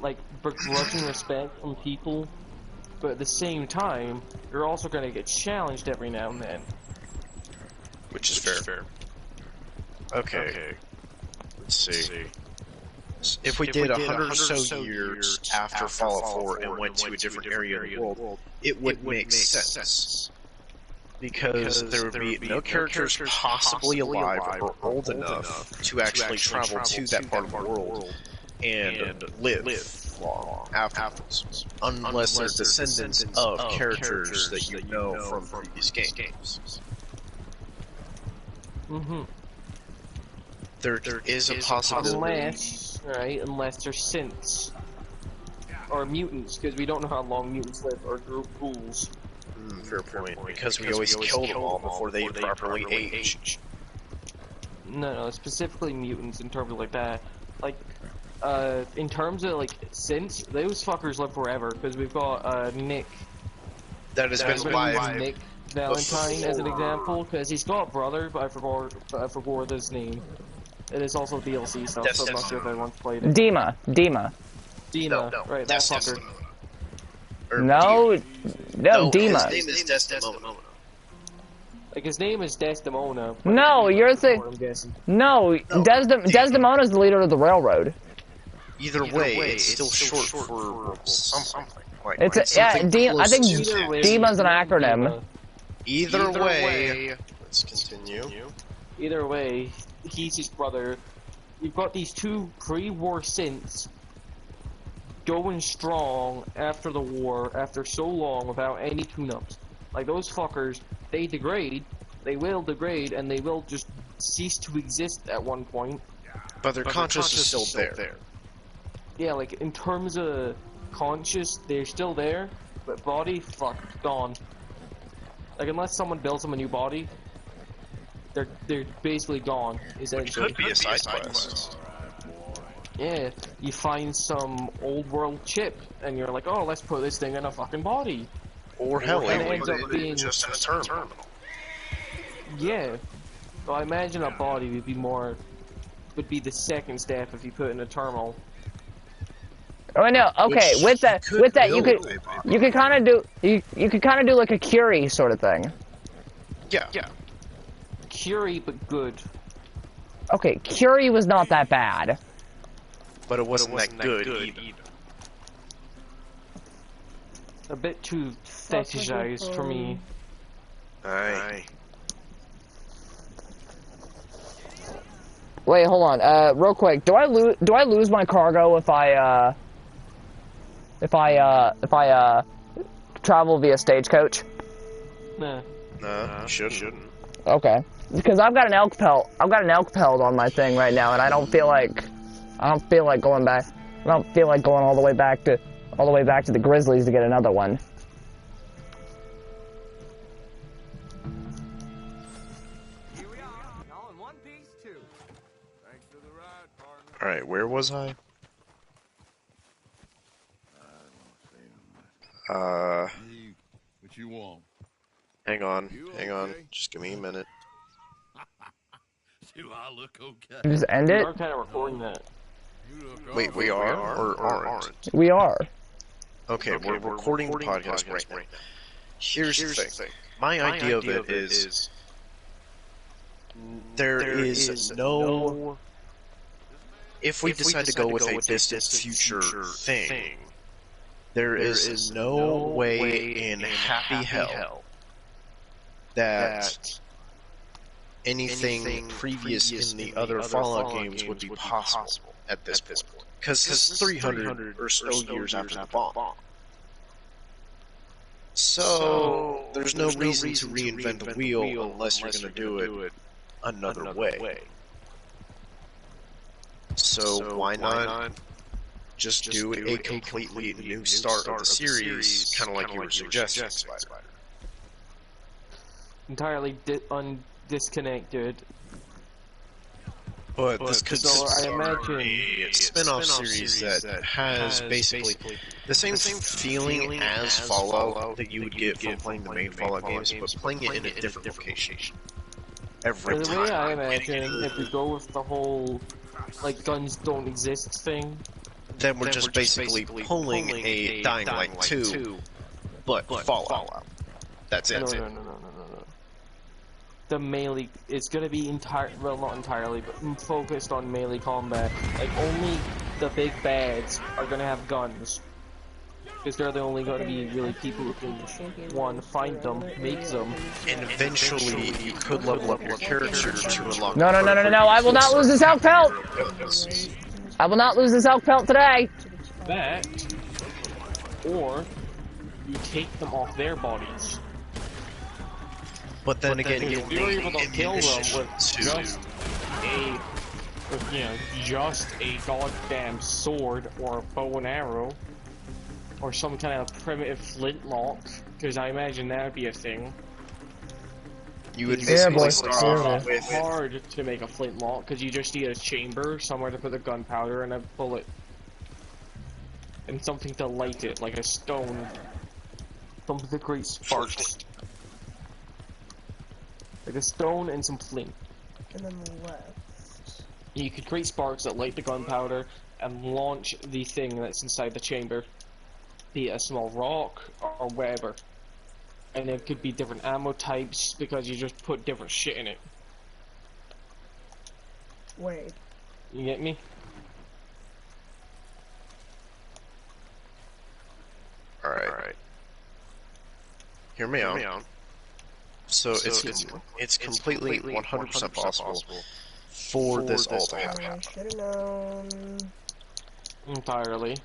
like begrudging respect from people, but at the same time, you're also gonna get challenged every now and then. Which is fair. Okay. Let's see. If we did 100 or so years after Fallout 4 and went to a different area in the world, it would make sense. Because there would be no characters possibly alive or old enough to actually travel to that part of the world and live long afterwards. Unless they're descendants of characters that you know from previous games. There is a possibility. Unless they're synths. Or mutants, because we don't know how long mutants live, or ghouls. Fair point, because we always kill them all before they properly age. No, specifically mutants in terms of like that. Like, in terms of like synths, those fuckers live forever, because we've got, Nick. That has been alive. Nick Valentine as an example, because he's got a brother, but I forgot his name. It is also DLC stuff, so I'm not sure if anyone's played it. Dima. No, right, that fucker. No, Dima. His name is Desdemona. Like, his name is Desdemona. No, you're thinking. No, Desdemona's the leader of the railroad. Either way, it's still short for something. I think Dima's an acronym. Either way, let's continue. Either way, he's his brother. You've got these two pre-war synths going strong after the war, after so long without any tune-ups. Like, those fuckers, they degrade, they will degrade, and they will just cease to exist at one point. But their conscience is still there. Yeah, like, in terms of conscious, they're still there, but body, fuck, gone. Like, unless someone builds them a new body, they're basically gone, essentially. Which could be a side quest. Yeah, you find some old world chip, and you're like, oh, let's put this thing in a fucking body. Or hell, it ends up being just in a terminal. Yeah. So I imagine a body would be the second step if you put it in a terminal. Oh no, okay, with that you could kind of do like a Curie sort of thing. Yeah. Curie, but good. Okay, Curie was not that bad. But it wasn't that good either. A bit too fetishized for me. Aye. Wait, hold on. Real quick. Do I lose my cargo if I travel via stagecoach? Nah. No, you shouldn't. Okay. Because I've got an elk pelt. I've got an elk pelt on my thing right now, and I don't feel like going back. I don't feel like going all the way back to the Grizzlies to get another one. Here we are, all in one piece too. Thanks for the ride, partner. All right, where was I? What you want? Hang on. Just give me a minute. Do I look okay? Just end it. We're kind of recording that. Wait, we are or aren't? We are. Okay, we're recording the podcast right now. Here's the thing. My idea of it is there is no. If we decide to go with a distant future thing, there is no way in happy hell that anything previous in the other Fallout games would be possible at this point. Because it's 300 or so years after the bomb. So, there's no reason to reinvent the wheel unless you're going to do it another way. So, why not just do a completely new start of the series, kind of like you were suggesting, Spider? Entirely disconnected. But this could So I imagine a spin-off series that has basically the same feeling as Fallout that you would get from playing the main Fallout games, but playing it in a different location. Every the time. way I imagine, if we go with the whole like guns don't exist thing, Then we're just basically pulling a Dying Light 2, but Fallout. That's it. No. The melee, it's gonna be well, not entirely, but focused on melee combat. Like, only the big bads are gonna have guns. Because they're the only gonna be really people who can, one, find them, make them. And eventually, you could level up your character to unlock... No, I will not lose this elk pelt! I will not lose this elk pelt today! That, or, you take them off their bodies. But then again, if you're able to kill them with just a goddamn sword or a bow and arrow, or some kind of primitive flintlock, because I imagine that would be a thing. You would basically start off with... It's hard to make a flintlock, because you just need a chamber, somewhere to put the gunpowder, and a bullet. And something to light it, like a stone. Something to create sparks. Like a stone and some flint. And then left. You could create sparks that light the gunpowder and launch the thing that's inside the chamber. Be it a small rock or whatever. And it could be different ammo types because you just put different shit in it. Wait. You get me? Alright. Hear me out. So it's completely 100% possible for this all to happen. I should've known. Entirely.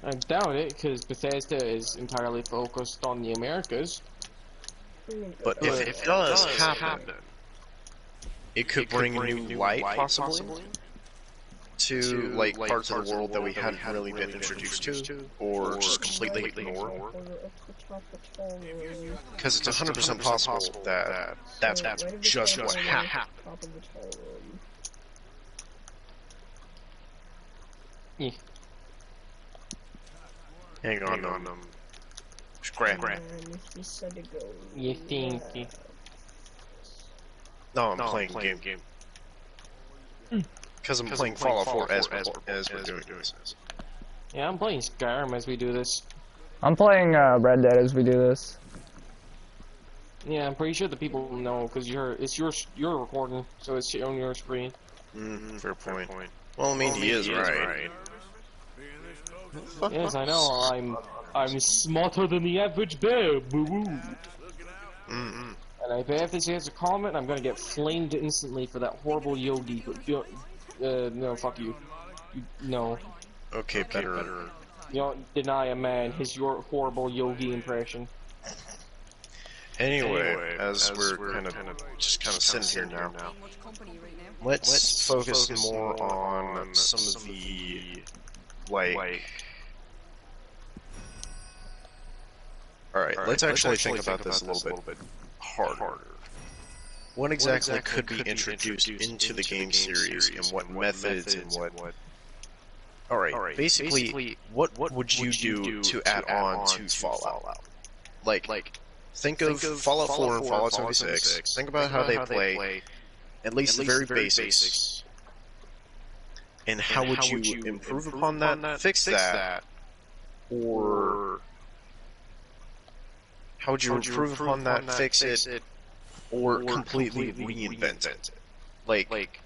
I doubt it, because Bethesda is entirely focused on the Americas. But if it does happen, it could bring a new light, possibly, to like parts of the world that we hadn't really been introduced to, or just completely ignored. Because it's 100% possible that that's just what happened. Yeah. Hang on, scrap. You think? No, I'm playing game. Because I'm playing Fallout 4 as we're doing this. Yeah, I'm playing Skyrim as we do this. I'm playing Red Dead as we do this. Yeah, I'm pretty sure the people know because you're recording, so it's on your screen. Fair point. Well, I mean, he is right. Yes, I know. I'm smarter than the average bear. Boo boo. And if I have to say as a comment, I'm gonna get flamed instantly for that horrible Yogi. No, fuck you. No. Okay, better. You don't deny a man your horrible Yogi impression. Anyway, as we're kind of sitting here now, let's focus more on some of the, like... Alright, let's actually think about this a little bit harder. What exactly could be introduced into the game series, and what methods, and what... Alright, basically, what would you do to add on to Fallout? Like, think of Fallout 4 and Fallout 76, think about how they play, at least the very basics, and how would you improve upon that, fix that, or... How would you improve upon that, fix it, or completely reinvent it? Like...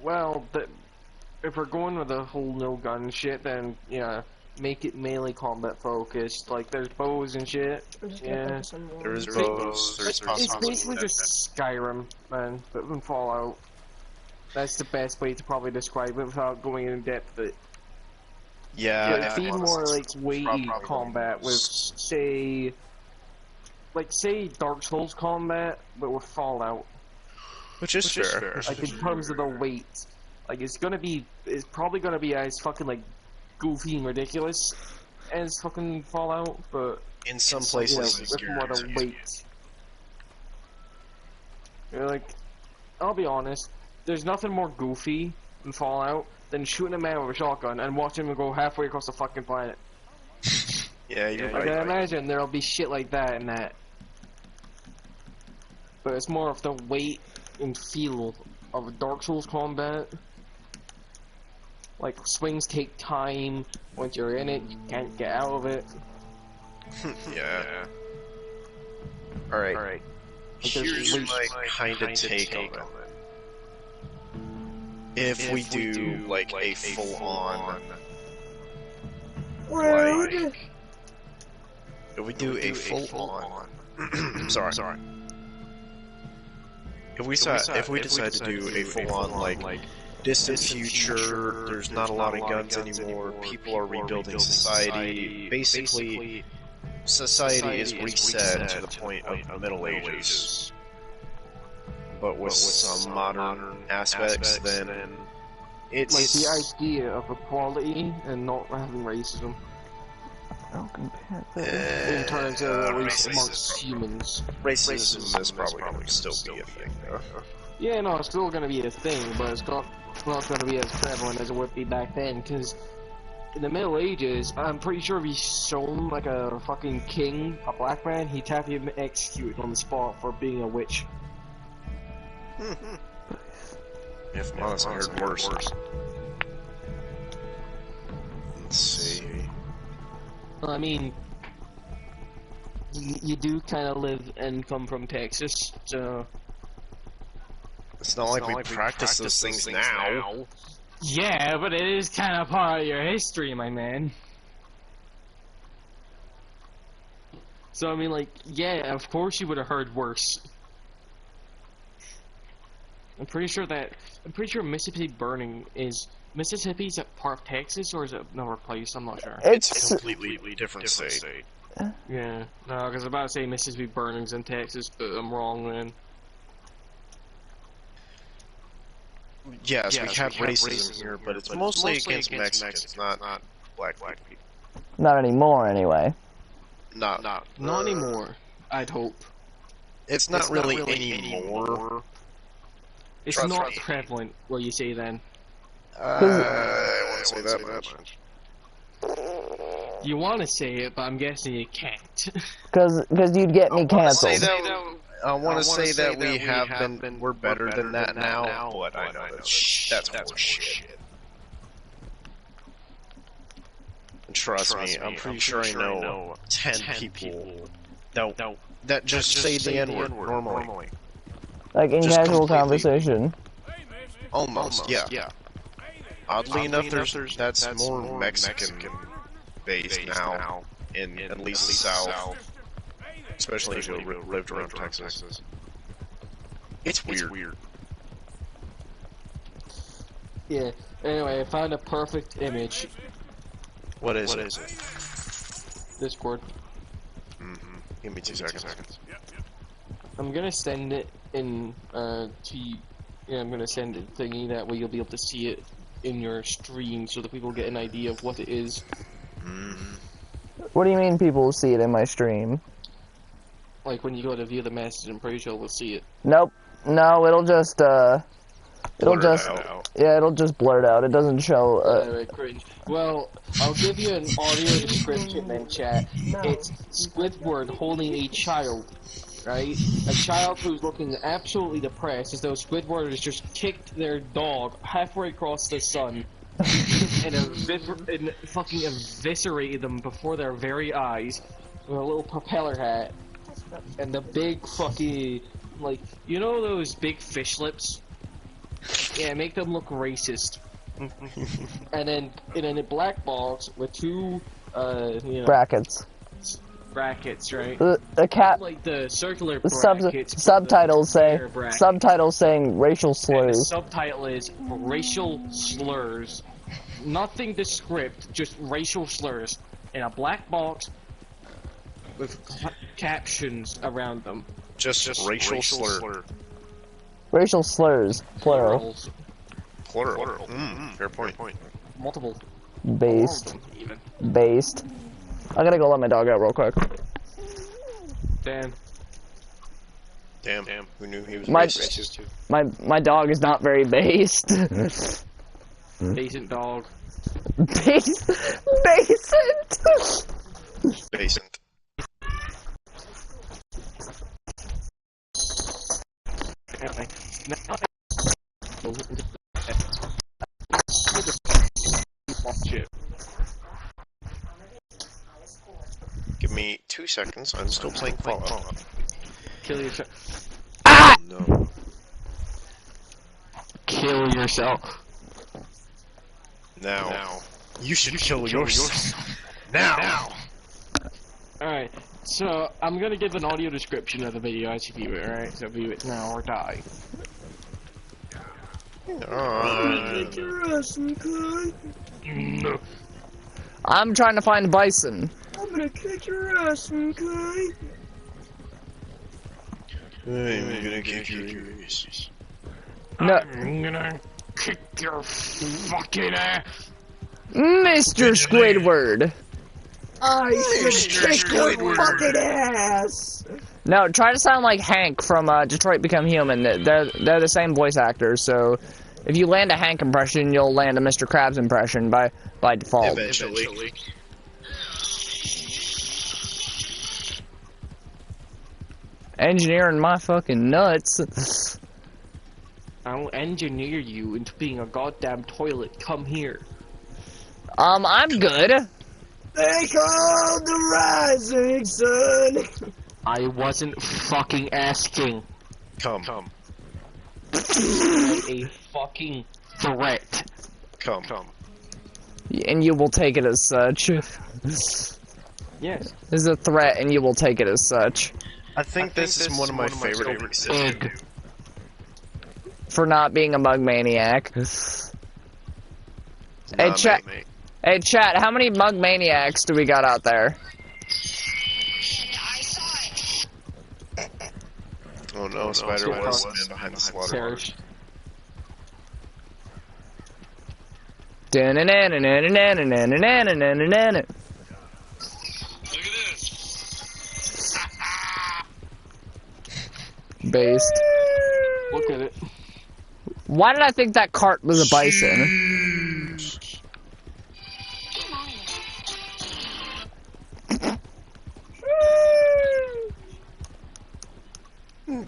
Well, if we're going with the whole no gun shit, then, yeah, make it melee combat focused. Like, there's bows and shit. Yeah. There's bows, there's It's basically just Skyrim, man, but in Fallout. That's the best way to probably describe it without going in depth. But yeah, it'd be more like weighty combat with, say Dark Souls combat, but with Fallout. Which is fair. Like, in terms of the weight. Like, it's probably gonna be as fucking, like, goofy and ridiculous as fucking Fallout, but... In some places, with more the weight. You're like, I'll be honest, there's nothing more goofy in Fallout than shooting a man with a shotgun and watching him go halfway across the fucking planet. Yeah, you're I right. can imagine there'll be shit like that in that. But it's more of the weight and feel of a Dark Souls combat. Like, swings take time. Once you're in it, you can't get out of it. Yeah. Alright. Here's my kind of take on it. If we do, like, a full-on... Like... If we do a full-on... Sorry. If we decide to do a full-on, like, distant future, there's not a lot of guns anymore, people are rebuilding society, basically, society is reset to the point of the Middle Ages. But with some modern aspects, then it's... Like the idea of equality and not having racism. In terms of at least amongst humans. Racism is probably going to still be a thing, though. Yeah, no, it's still going to be a thing, but it's not going to be as prevalent as it would be back then, because in the Middle Ages, I'm pretty sure if he's shown like a fucking king, a black man, he'd have him executed on the spot for being a witch. If I'm honest, I heard worse. Let's see. Well, I mean, you do kind of live and come from Texas, so... It's not like we practice those things now. Yeah, but it is kind of part of your history, my man. So, I mean, like, yeah, of course you would have heard worse. I'm pretty sure Mississippi burning is... Mississippi's a part of Texas, or is it another place? I'm not sure. It's a completely different state. Yeah, no, because I was about to say Mississippi burning's in Texas, but I'm wrong then. Yes, we have racism here, but it's mostly against Mexicans, not black people. Not anymore, anyway. Not anymore, I'd hope. It's not really anymore. It's not prevalent, what you say then. I won't say that much. You want to say it, but I'm guessing you can't. Because you'd get me canceled. I want to say that we have been, we're better than that now, but I know that's horseshit. Trust me, I'm pretty sure I know 10 people that just say the N-word normally. Like in casual conversation. Almost, yeah. Oddly enough, that's more Mexican-based now, in at least the South. Especially if you lived around Texas. It's weird. Yeah, anyway, I found a perfect image. What is it? Discord. Give me 2 seconds. I'm gonna send it in, I'm gonna send it thingy, that way you'll be able to see it in your stream so that people get an idea of what it is. What do you mean people will see it in my stream? Like when you go to view the message, I'm pretty sure we'll see it. Nope. No, it'll just it'll just blur it out. It doesn't show. Cringe. Well, I'll give you an audio description then, chat. It's Squidward holding a child, right? A child who's looking absolutely depressed, as though Squidward has just kicked their dog halfway across the sun and fucking eviscerated them before their very eyes with a little propeller hat. And the big fucking, like, you know those big fish lips? Yeah, make them look racist. And then in a black box with two, brackets, right? The cat, like the circular brackets. Subtitles saying racial slurs. The subtitle is racial slurs. Nothing descript, just racial slurs in a black box with captions around them. Just racial slur. Racial slurs, plural. Plural. Fair point. Multiple. Based. I gotta go let my dog out real quick. Damn. Who knew he was racist? My dog is not very based. Decent dog. Based. Basement. Anyway, now shit. Give me 2 seconds. I'm still playing Fallout. Kill yourself. Ah! No. Kill yourself. Now. You should kill yourself. Now. Alright, so I'm gonna give an audio description of the video as you view it, alright? So view it now or die. No. I'm trying to find bison. I'm gonna kick your ass, okay? I'm gonna kick your ass. No, I'm gonna kick your fucking ass. Mr. Squidward. I should kick your fucking ass! No, try to sound like Hank from Detroit Become Human. They're the same voice actors, so if you land a Hank impression, you'll land a Mr. Krabs impression by default. Eventually. Engineering my fucking nuts. I'll engineer you into being a goddamn toilet. Come here. I'm good. They call the rising sun! I wasn't fucking asking. Come. A fucking threat. Come. And you will take it as such. Yes. This is a threat, and you will take it as such. I think this is one of my favorite Egg. For not being a mug maniac. Hey, chat. Hey, chat. How many mug maniacs do we got out there? Oh no, Spider was behind the slaughter. Cherish. Based. Look at it. Why did I think that cart was a bison?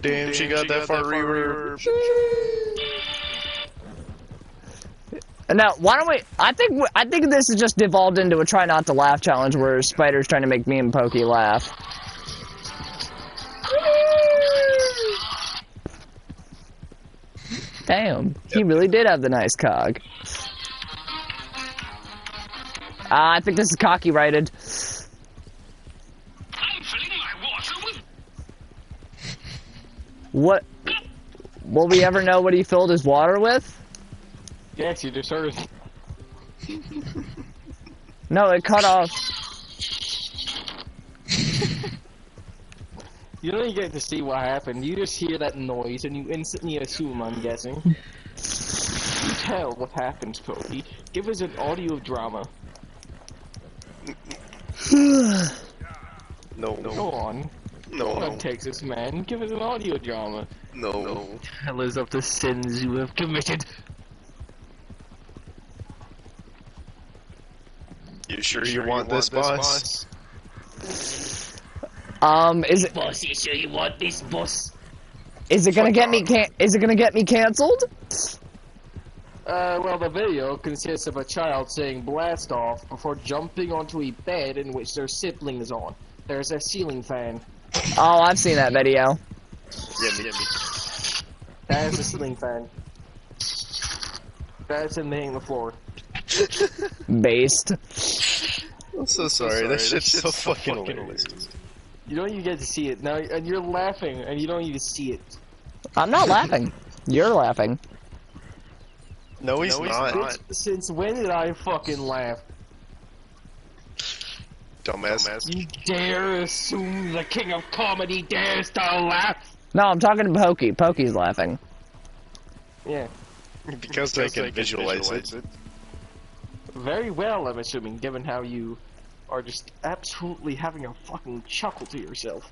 Damn, she got that far reverb. Now, why don't we? I think this has just devolved into a try not to laugh challenge where Spider's trying to make me and Pokey laugh. Damn, he really did have the nice cog. I think this is cocky-righted. What? Will we ever know what he filled his water with? Yes, you deserve it. No, it cut off. You don't get to see what happened. You just hear that noise and you instantly assume, I'm guessing. Tell what happened, Pokey. Give us an audio drama. No. Go on. Go on, Texas man. Give us an audio drama. No. Tell us of the sins you have committed. You sure you want this, boss? Is it? Boss, you sure you want this, boss? Is it gonna get me? Is it gonna get me canceled? Well, the video consists of a child saying blast off before jumping onto a bed in which their sibling is on. There's a ceiling fan. Oh, I've seen that video. Yeah, me. That is a ceiling fan. That's in the floor. Based. I'm so sorry. That shit's so fucking hilarious. You don't even get to see it now, and you're laughing, and you don't even see it. I'm not laughing. You're laughing. No, he's not. Since when did I fucking laugh? Dumbass. You dare assume the king of comedy dares to laugh? No, I'm talking to Pokey. Pokey's laughing. Yeah. Because I can visualize it. Very well, I'm assuming, given how you are just absolutely having a fucking chuckle to yourself.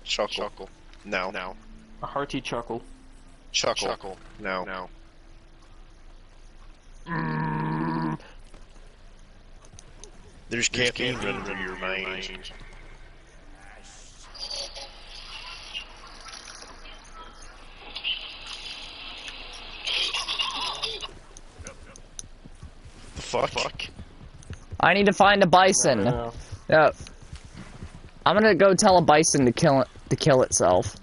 Chuckle. Now. A hearty chuckle. Chuckle. No. There's caffeine running through your veins. Fuck. I need to find a bison. Yeah. I'm gonna go tell a bison to kill itself.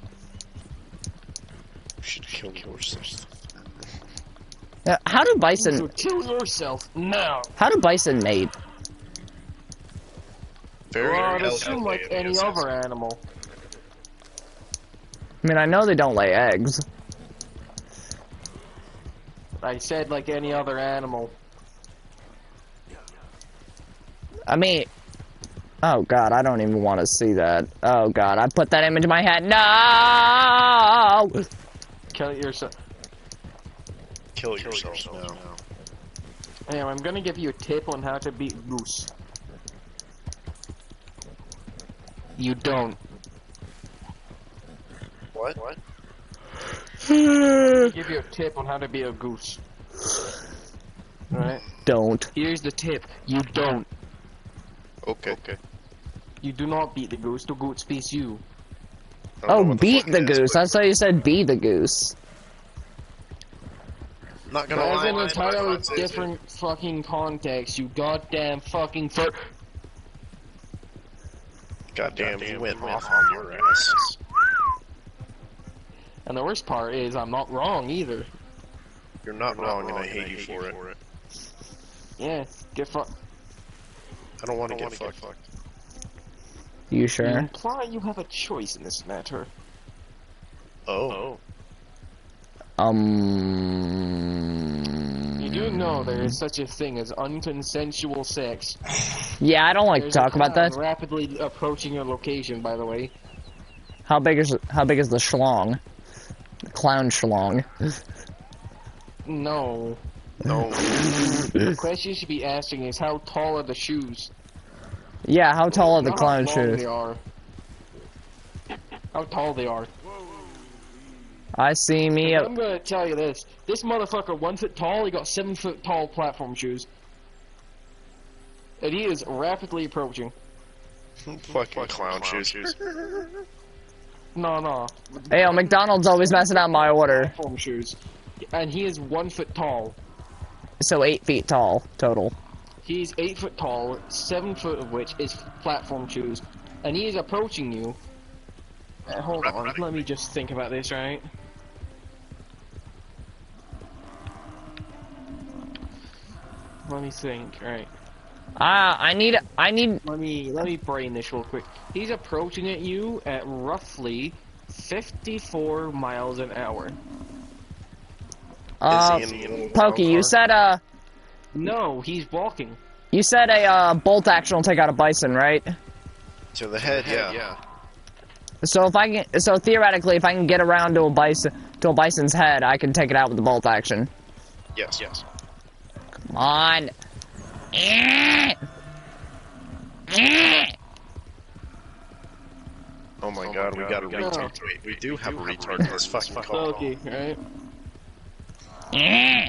You should kill yourself. How do bison... Kill yourself now. How do bison mate? Very Well, it seems like any other animal. I mean, I know they don't lay eggs. I said like any other animal. I mean... Oh god, I don't even want to see that. Oh god, I put that image in my head. No! Kill yourself. Kill yourself now. Hey, I'm gonna give you a tip on how to beat goose. You don't. What? I'll give you a tip on how to beat a goose. Alright? Don't. Here's the tip. You don't. Okay. You do not beat the goose beats you. Oh, beat the goose. I thought you said be the goose. Not gonna That's lie. an entirely different fucking context, you goddamn fucking Goddamn, you went off on your ass. And the worst part is, I'm not wrong either. You're not wrong, and I hate you for it. Yeah, get fucked. I don't want to get fucked. You You sure? imply you have a choice in this matter. Oh. You do know there is such a thing as unconsensual sex. Yeah, I don't like to There's talk a about that. clown rapidly approaching your location, by the way. How big is the schlong? The clown schlong. No. The question you should be asking is how tall are the shoes? Yeah, how tall are the Not clown how long shoes? they are. How tall they are. I see me. I'm gonna tell you this. This motherfucker 1 foot tall, he got 7 foot tall platform shoes. And he is rapidly approaching. Fucking clown shoes. No. Hey, McDonald's always messing up my order. Platform shoes. And he is 1 foot tall. So 8 feet tall total. He's 8 foot tall, 7 foot of which is platform shoes. And he is approaching you. Hold on, let me just think about this, right? Let me think, right? I need. Let me brain this real quick. He's approaching at you at roughly 54 miles an hour. Pokey, you said No, he's walking. you said a bolt action will take out a bison, right? To the head, yeah. So if I can, so theoretically, if I can get around to a bison's head, I can take it out with the bolt action. Yes. Come on. Oh my god, we got a retard. Wait, we do have a retard in this fucking call. Okay, right?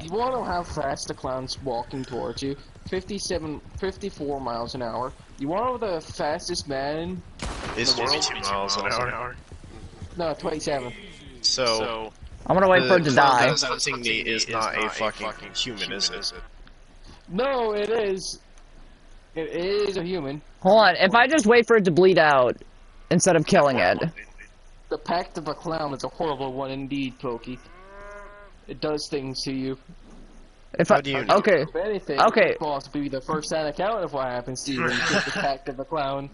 You wanna know how fast the clown's walking towards you? 54 miles an hour. You wanna know the fastest man? It's 52 miles an hour. No, 27. So I'm gonna wait for it to die. That's hunting me is not a fucking human, is it? No, it is. It is a human. Hold on, if I just wait for it to bleed out instead of killing it. The Pact of a Clown is a horrible one indeed, Pokey. It does things to you. If I, do you know? okay, If anything, Okay. you're supposed to be the first hand account of what happens to you when you get the Pact of a Clown.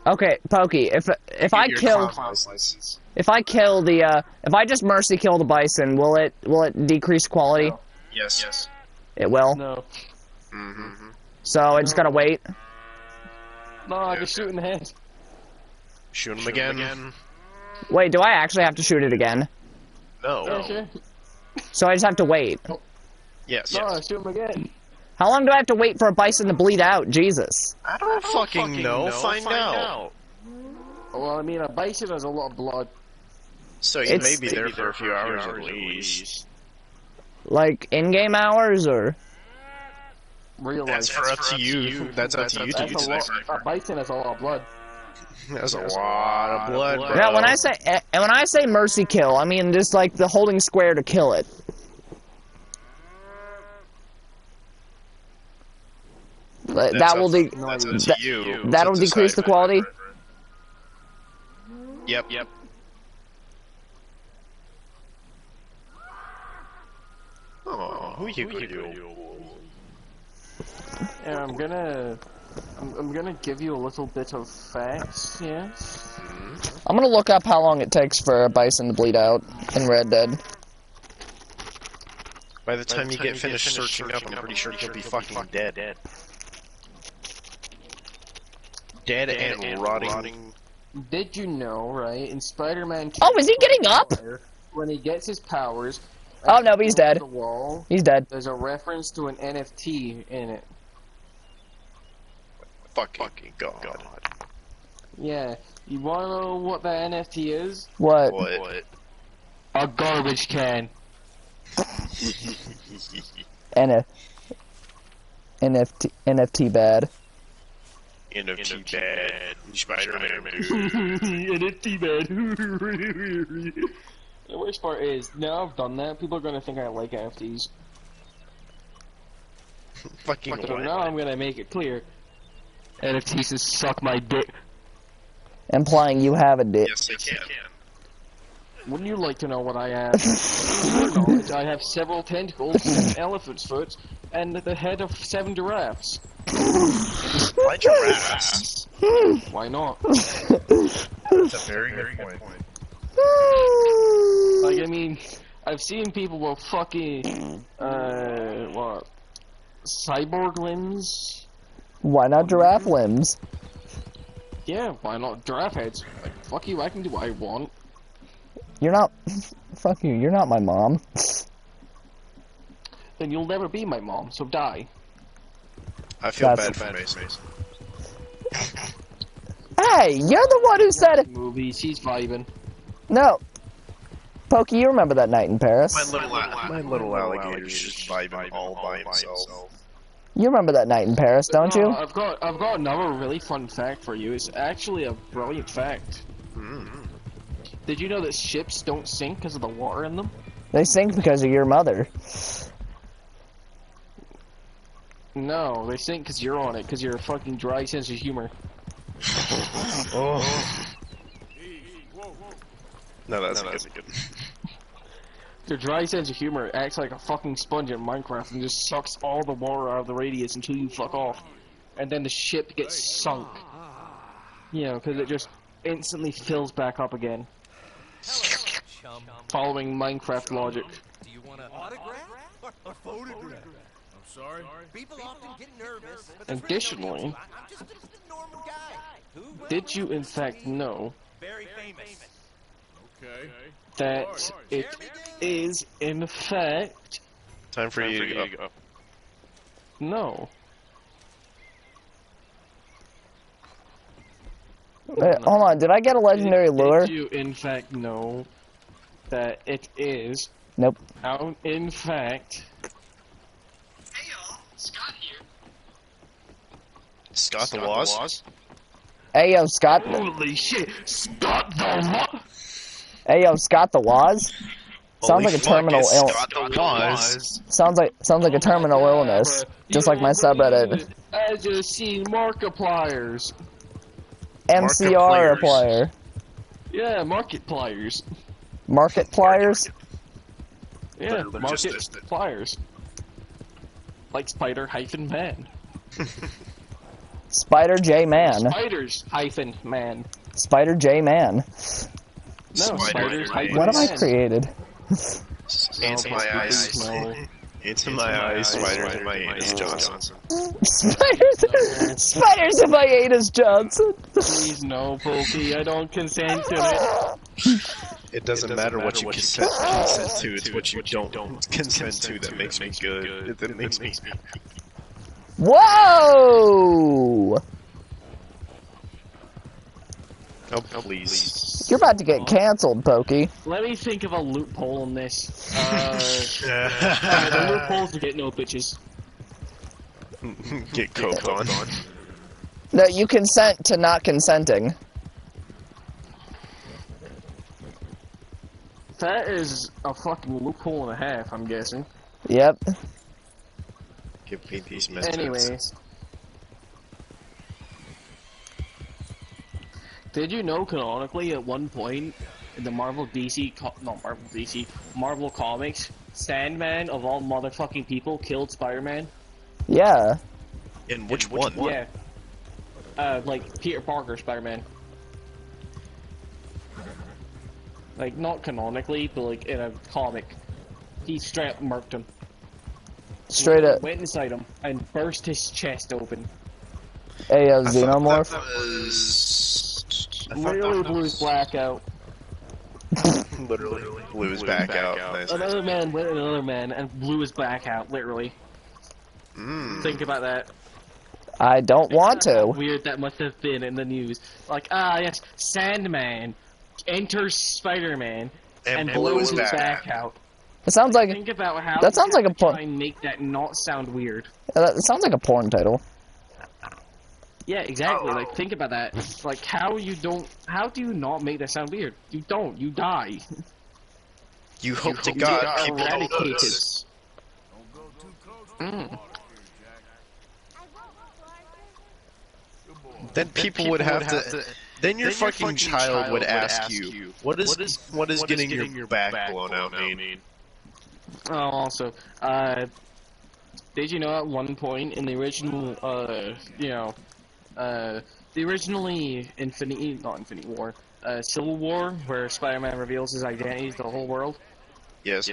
okay, Pokey, if I Your kill, clown license. if I kill the, if I just mercy kill the bison, will it decrease quality? No. Yes. It will. No. Mm-hmm. So I just gotta wait. No, I can shoot in the head. Shoot him again. Wait, do I actually have to shoot it again? No. Yeah, sure. So I just have to wait. Yes. No, shoot him again. How long do I have to wait for a bison to bleed out? Jesus. I don't fucking know. Find out. Well, I mean, a bison has a lot of blood. So you may be there for a few hours at least. Like in-game hours, or? Real That's life. up to you. That's up to you to That's a lot. A bison has a lot of blood. That's a lot of blood, bro. Now, when I say mercy kill, I mean just like the holding square to kill it. That'll decrease the quality. Yep. Oh, who you could do? Yeah, I'm gonna give you a little bit of facts, yes? I'm gonna look up how long it takes for a bison to bleed out in Red Dead. By the time you get finished searching up, I'm pretty sure he'll be fucking dead. Dead and rotting. Did you know, right, in Spider-Man 2... Oh, is he getting up? When he gets his powers... Oh no, he's dead. He's dead. There's a reference to an NFT in it. Fucking God. Yeah. You wanna know what that NFT is? What? A garbage can. NFT bad. NFT bad. Spider-Man. NFT bad. The worst part is, now I've done that, people are gonna think I like NFTs. Fucking So now I'm gonna make it clear. NFTs just suck my dick. Implying you have a dick. Yes, they can. Wouldn't you like to know what I have? For your knowledge, I have several tentacles, an elephant's foot, and the head of 7 giraffes. Why giraffes? Why not? That's a very good point. Like, I mean, I've seen people with fucking, what? Cyborg limbs? Why not giraffe limbs? Yeah, why not giraffe heads? Like, fuck you, I can do what I want. You're not... Fuck you, you're not my mom. Then you'll never be my mom, so die. I feel bad for Mason. Hey, you're the one who said it. Movies, he's vibing. No. Pokey, you remember that night in Paris? My little alligator's just vibing all by himself. You remember that night in Paris, don't you? I've got another really fun fact for you. It's actually a brilliant fact. Did you know that ships don't sink because of the water in them? They sink because of your mother. No, they sink because you're on it, because you're a fucking dry sense of humor. No, that's good. Their dry sense of humor acts like a fucking sponge in Minecraft and just sucks all the water out of the radius until you fuck off. And then the ship gets sunk. You know, because it just instantly fills back up again. Following Minecraft logic. Do you want an autograph? A photograph? I'm sorry? People often get nervous. Additionally, I'm just a normal guy. did you in fact know Very famous. Okay. that it is in fact... Time for you to go. No. Wait, hold on, did I get a legendary lure? Did you in fact know that it is... Nope. In fact... Hey y'all, Scott here. Scott the Laws? Hey yo, Scott. Holy shit! Scott the what? Hey yo, Scott the Laws. Sounds like a terminal illness. Sounds like a terminal illness, just like my subreddit. I just seen Markipliers. MCR plier. Yeah, Markipliers. Market pliers. Yeah, They're Market just- Pliers. Like Spider-Man. Spider J Man. Spiders-man. Spider J Man. No, Spiders. What have I created? Into my eyes. No. Into my eyes, spiders in my anus, Johnson. Spiders in my anus, Johnson. Please no, Pokey. I don't consent to it. It doesn't matter what you consent to, it's what you don't consent to that makes me good. That makes me... Whoa! Oh, please. You're about to get canceled, Pokey. Let me think of a loophole on this. The loophole's to get no bitches. Get coke on. No, you consent to not consenting. That is a fucking loophole and a half, I'm guessing. Yep. Give me these messages. Anyway. Did you know canonically at one point in the Marvel comics, Sandman of all motherfucking people killed Spider-Man? Yeah. In which one? Yeah. Like Peter Parker Spider-Man. Like, not canonically, but like in a comic. He straight up murked him. Straight up. Went inside him and burst his chest open. A xenomorph? Literally blew his back out. Literally blew his back out. Nice. Another man went at another man and blew his back out, literally. Think about that. I don't want to. How weird that must have been in the news. Like, yes, Sandman enters Spider-Man and blows his back out. It sounds like Think about how that sounds like a try and make that not sound weird. That sounds like a porn title. Yeah, exactly. Like, think about that. Like, how do you not make that sound weird? You don't. You die. You hope to God people don't eradicated. notice. Then people would have to. Then your fucking child would ask you, what is getting your back blown out mean? Oh, also, did you know at one point in the original, the originally not Infinity War, Civil War, where Spider-Man reveals his identity to the whole world? Yes.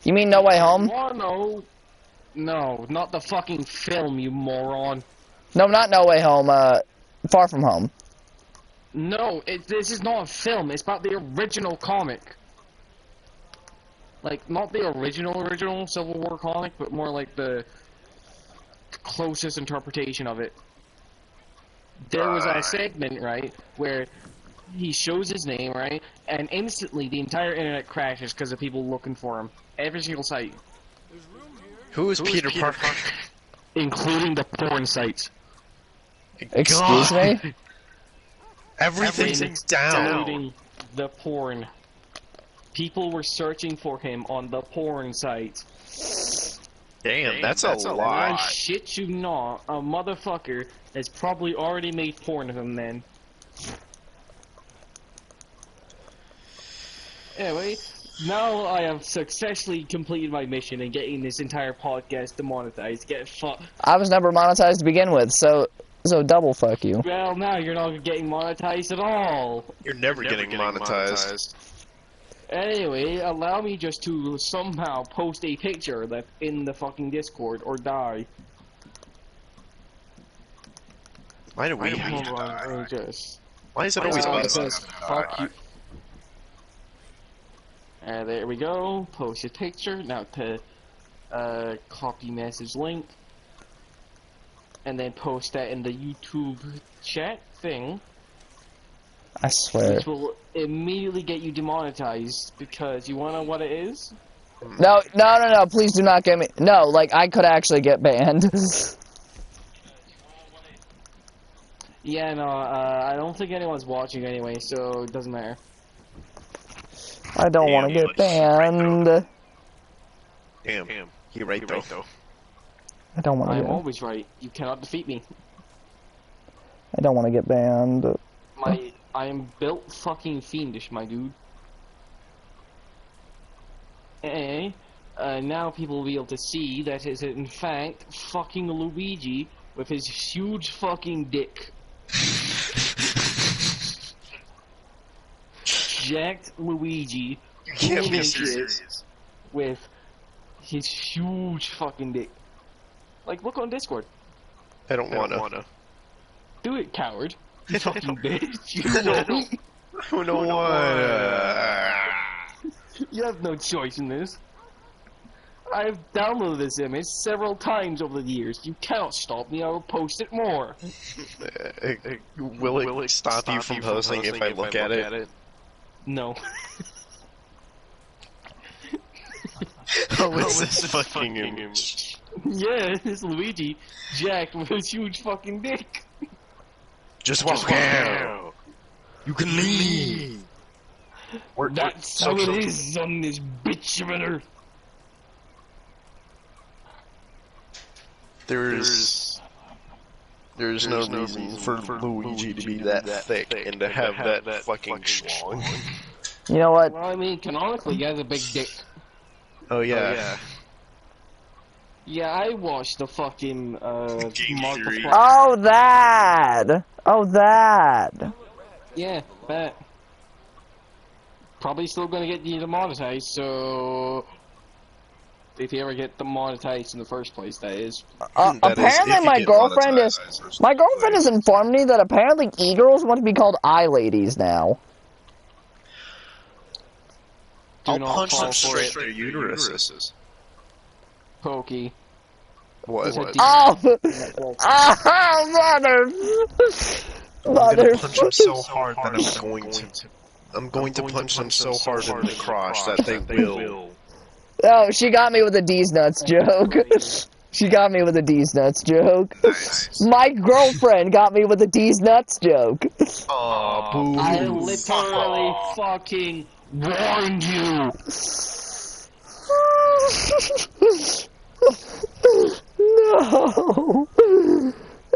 You mean No Way Home? No, not the fucking film, you moron. No, not No Way Home. Far From Home. No, this is not a film. It's about the original comic. Like, not the original Civil War comic, but more like the closest interpretation of it. There was a segment, right, where he shows his name, right, and instantly the entire internet crashes because of people looking for him. Every single site. Who is Peter Parker? Including the porn sites. Excuse me? Everything's down. Including the porn. People were searching for him on the porn sites. Damn, that's a I lot. shit you not, a motherfucker has probably already made porn of him then. Anyway, now I have successfully completed my mission in getting this entire podcast demonetized. Get fucked. I was never monetized to begin with, so double fuck you. Well, now you're not getting monetized at all. You're never getting monetized. Anyway, allow me just to somehow post a picture that's in the fucking Discord or die. Why do we have to die? Why is it always us? Fuck you. There we go. Post a picture. Now to copy message link. And then post that in the YouTube chat thing. I swear. Which will immediately get you demonetized because you wanna know what it is? No, please do not get me. No, like, I could actually get banned. Yeah, no, I don't think anyone's watching anyway, so it doesn't matter. I don't want to get banned. Damn, you're right though. I don't want to I'm get always right. You cannot defeat me. I don't want to get banned. I am built fucking fiendish, my dude. Now people will be able to see that it's in fact fucking Luigi with his huge fucking dick. Jacked Luigi You can't be serious. with his huge fucking dick. Like, look on Discord. I don't wanna. Do it, coward. You I don't fucking bitch. You I don't wanna. You have no choice in this. I've downloaded this image several times over the years. You cannot stop me, I will post it more. Will it stop you from posting if I look at it? No. Oh, it's this fucking image. Yeah, it's Luigi, jacked with his huge fucking dick. Just walk out. You can leave. That's how it is on this bitch of an earth. There's no reason for Luigi to be that thick and to have that fucking schlong. You know what? Well, I mean, canonically, he has a big dick. Oh yeah. Yeah, I watched the fucking, Theory. Oh, that! Oh, that! Yeah, bet. Probably still gonna get demonetized, so... If you ever get demonetized in the first place, that is. Apparently my girlfriend has informed me that apparently e-girls want to be called I-ladies now. I'll punch them straight through uteruses. Pokey. What? Oh! Mother! I'm gonna punch them so hard that I'm going to punch them so hard in the crotch that they will. Oh, she got me with a D's nuts joke. She got me with a D's nuts joke. Nice. My girlfriend got me with a D's nuts joke. Aw, boo. I literally fucking warned you. No.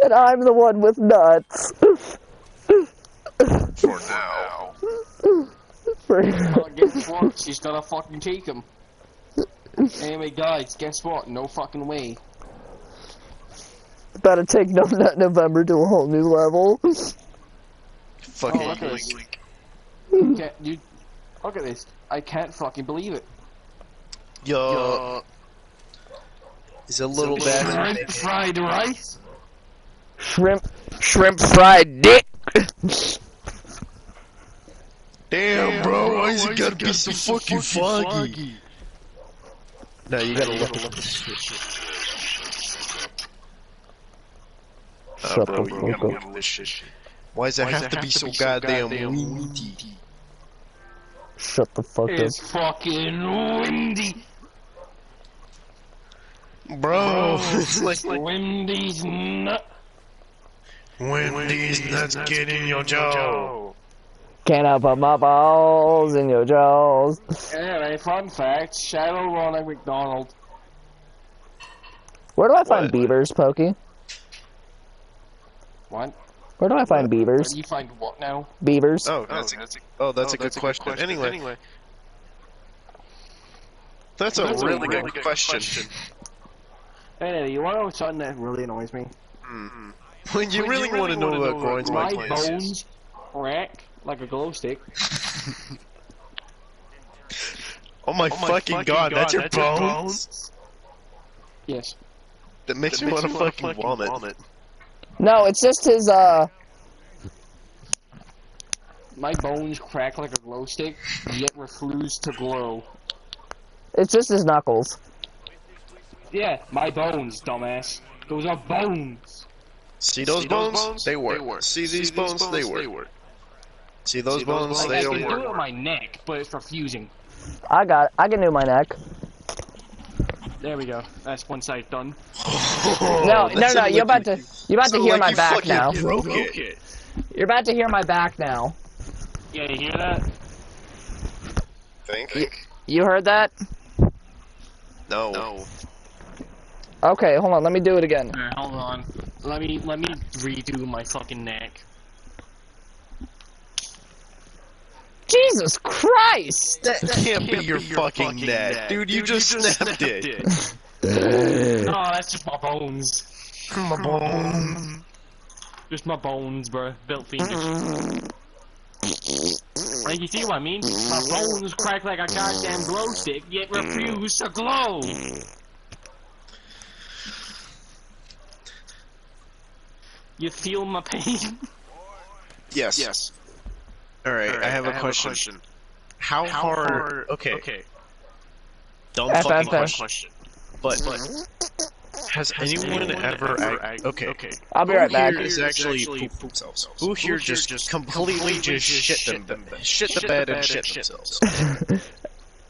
And I'm the one with nuts. For now. Well, guess what? She's gonna fucking take him. Anyway, guys, guess what? No fucking way. About to take No Nut November to a whole new level. Fucking look at this. Look at this. I can't fucking believe it. Yo. He's a little bad. Shrimp fried rice? Shrimp fried dick. Damn, bro, why is it gotta be so fucking foggy? No, you gotta look at this shit. Shut bro, the you fuck gotta up. look at this shit. Why does it have to be so goddamn windy? Shut the fuck It's up. fucking windy. Bro, it's like Wendy's nut. Wendy's nuts get in your jaw. Can I put my balls in your jaws? Anyway, fun fact, Shadow Ronald McDonald. Where do I find beavers, Pokey? What? Where do I find Where beavers? do you find what now? Beavers? Oh, that's a good question. Anyway. That's a really good question. Anyway, you wanna know something that really annoys me? When you really want to know what grinds my My gears. bones crack like a glow stick. Oh my fucking god, that's your bones? Yes. That makes me want to fucking vomit. No, it's just his, My bones crack like a glow stick, yet refuse to glow. it's just his knuckles. Yeah, my bones, dumbass. Those are bones. See those bones? They work. See these bones? They work. See those bones? Like, They I don't can do it work. on my neck, but it's refusing. I can do my neck. There we go. That's one side done. No, you're about to hear my back now. Broke it. You're about to hear my back now. Yeah, you hear that? Think? You heard that? No. Okay, hold on, let me do it again. Alright, hold on. Let me redo my fucking neck. Jesus Christ! That can't be your fucking neck. Dude, you just snapped it. No, that's just my bones. My bone. Just my bones, bro. Built fingers. Like, you see what I mean? My bones crack like a goddamn glow stick, yet refuse to glow. You feel my pain? Yes. Alright, I have a question. How hard... Okay. Dumb fucking question. but has anyone ever okay? I'll be right back. Who here is actually poop themselves? Who here just completely just shit the bed and shit themselves?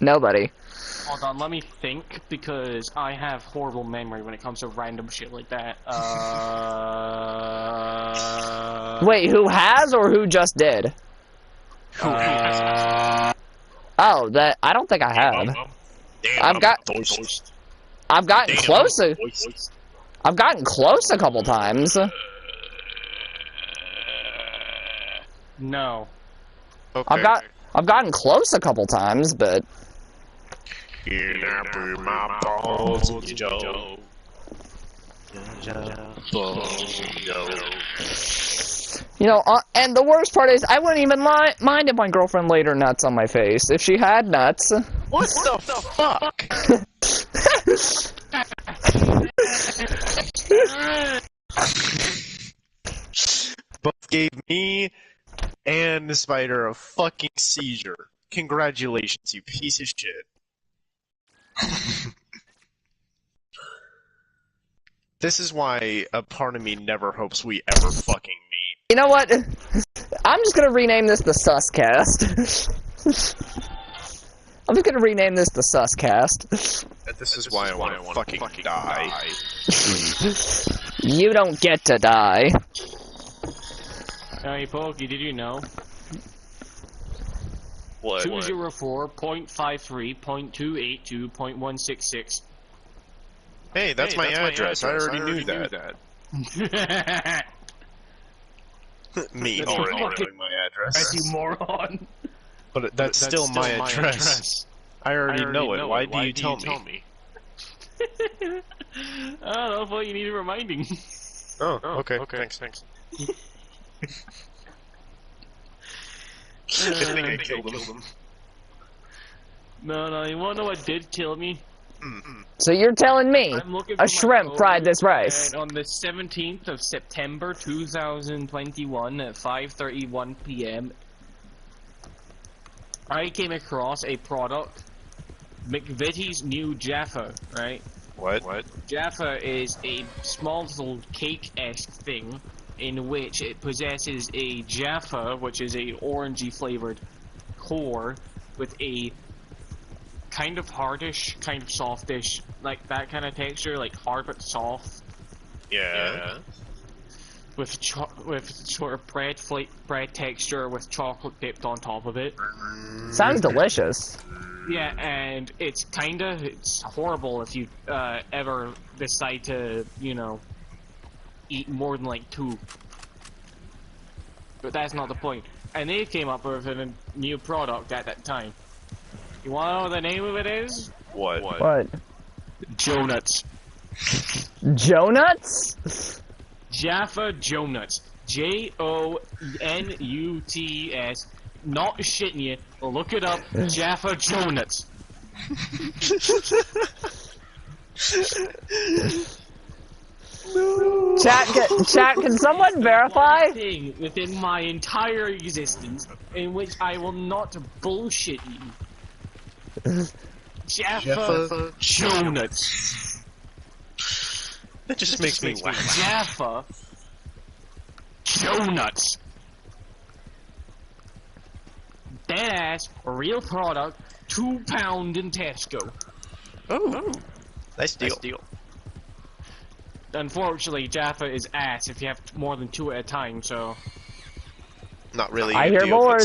Nobody. Hold on, let me think, because I have horrible memory when it comes to random shit like that. Wait, who has or who just did? Oh, that I don't think I have. I've gotten close. I've gotten close a couple times. No. Okay. I've gotten close a couple times, but. My balls, Joe. You know, and the worst part is, I wouldn't even mind if my girlfriend laid her nuts on my face. If she had nuts. What the fuck? Both gave me and the spider a fucking seizure. Congratulations, you piece of shit. This is why a part of me never hopes we ever fucking meet. You know what? I'm just gonna rename this the Suscast. I'm just gonna rename this the Suscast. This is why I want to fucking die. You don't get to die. Hey, Pokey, did you know? What? 204.53.282.166. Hey, that's my address. I already knew that. Me already knowing my address. You moron. But that's still my address. I already know it. Why do you tell me? I don't know, but you need reminding. Oh, okay. Thanks. I think I killed him. No, you wanna know what did kill me? So you're telling me a a shrimp fried this rice? And on the 17th of September 2021 at 5:31 p.m. I came across a product, McVitie's new Jaffa, right? What? Jaffa is a small little cake-esque thing in which it possesses a Jaffa, which is a orangey flavored core with a kind of hardish, kind of softish, like that kind of texture, like hard but soft. Yeah. With sort of bread texture with chocolate dipped on top of it. Sounds delicious. Yeah, and it's horrible if you ever decide to, eat more than like 2. But that's not the point. And they came up with a new product at that time. You wanna know what the name of it is? What? Joe Nuts. Joe Nuts? Jaffa Joe Nuts. J-O-N-U-T-S. Not shitting you. Look it up. Jaffa Joe Nuts. Chat, can someone verify? One thing within my entire existence in which I will not bullshit you. Jaffa Joe Nuts. That just makes me laugh. Jaffa Joe Nuts. Dead ass, real product, £2 in Tesco. Oh. Nice deal. Unfortunately, Jaffa is ass if you have more than 2 at a time, so... Not really. I hear more.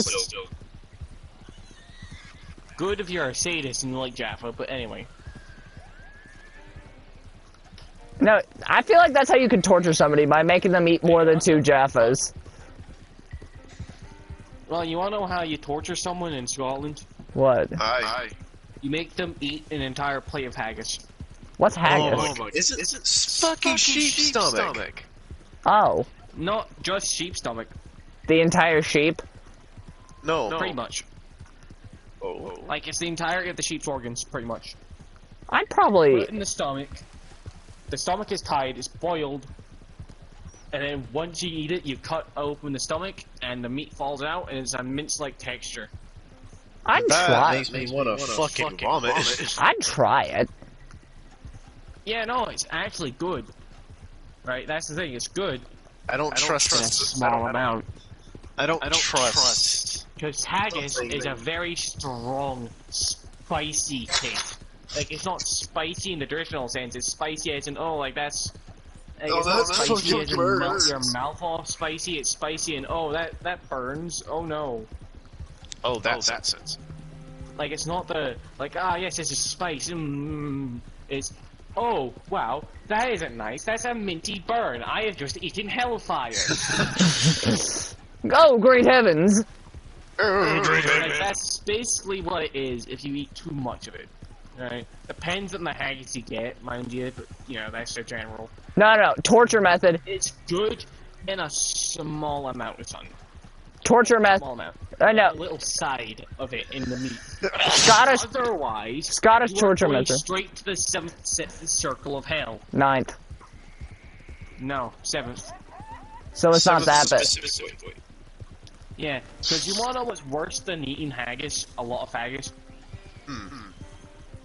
Good if you're a sadist and you like Jaffa, but anyway. No, I feel like that's how you can torture somebody, by making them eat more than 2 Jaffas. Well, you wanna know how you torture someone in Scotland? What? Aye. You make them eat an entire plate of haggis. What's haggis? Oh my god. Is it fucking sheep stomach? Oh. Not just sheep stomach. The entire sheep? No. Pretty much. Oh. Like, it's the entirety of the sheep's organs, pretty much. I'd probably... Put it in the stomach. The stomach is tied, it's boiled. And then once you eat it, you cut open the stomach, and the meat falls out, and it's a mince-like texture. I'd that try makes me want to fucking vomit. I'd try it. Yeah, no, it's actually good. Right, that's the thing, it's good. I don't trust In a small amount. I don't trust. Because haggis is a very strong, spicy taste. Like, it's not spicy in the traditional sense, it's spicy as in, oh, like, that's... Like, it's not spicy as in melt your mouth off spicy, it's spicy and, oh, that burns, oh no. Oh, that's sense. Like, it's not the, like, ah, yes, this is spice, it's, oh, wow, that isn't nice, that's a minty burn, I have just eaten hellfire. Oh, great heavens! Like, that's basically what it is if you eat too much of it. Right? Depends on the haggis you get, mind you, but, you know, that's the general. No, torture method. It's good in a small amount of time. Torture method. Small amount. I know. A little side of it in the meat. Scottish. Otherwise, Scottish you are torture going method. straight to the 7th circle of hell. 9th. No, 7th. So it's not that bad. Yeah, because you want to know what's worse than eating haggis, a lot of haggis?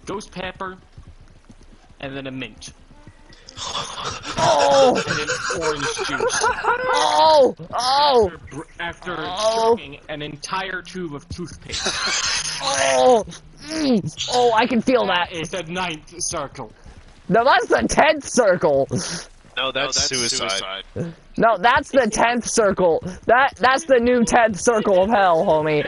Ghost pepper, and then a mint. Oh! And then orange juice. Oh! After chugging an entire tube of toothpaste. Oh! Oh, I can feel that. That is the 9th circle. No, that's the 10th circle. No, that's suicide. No, that's the 10th circle. That's the new 10th circle of hell, homie.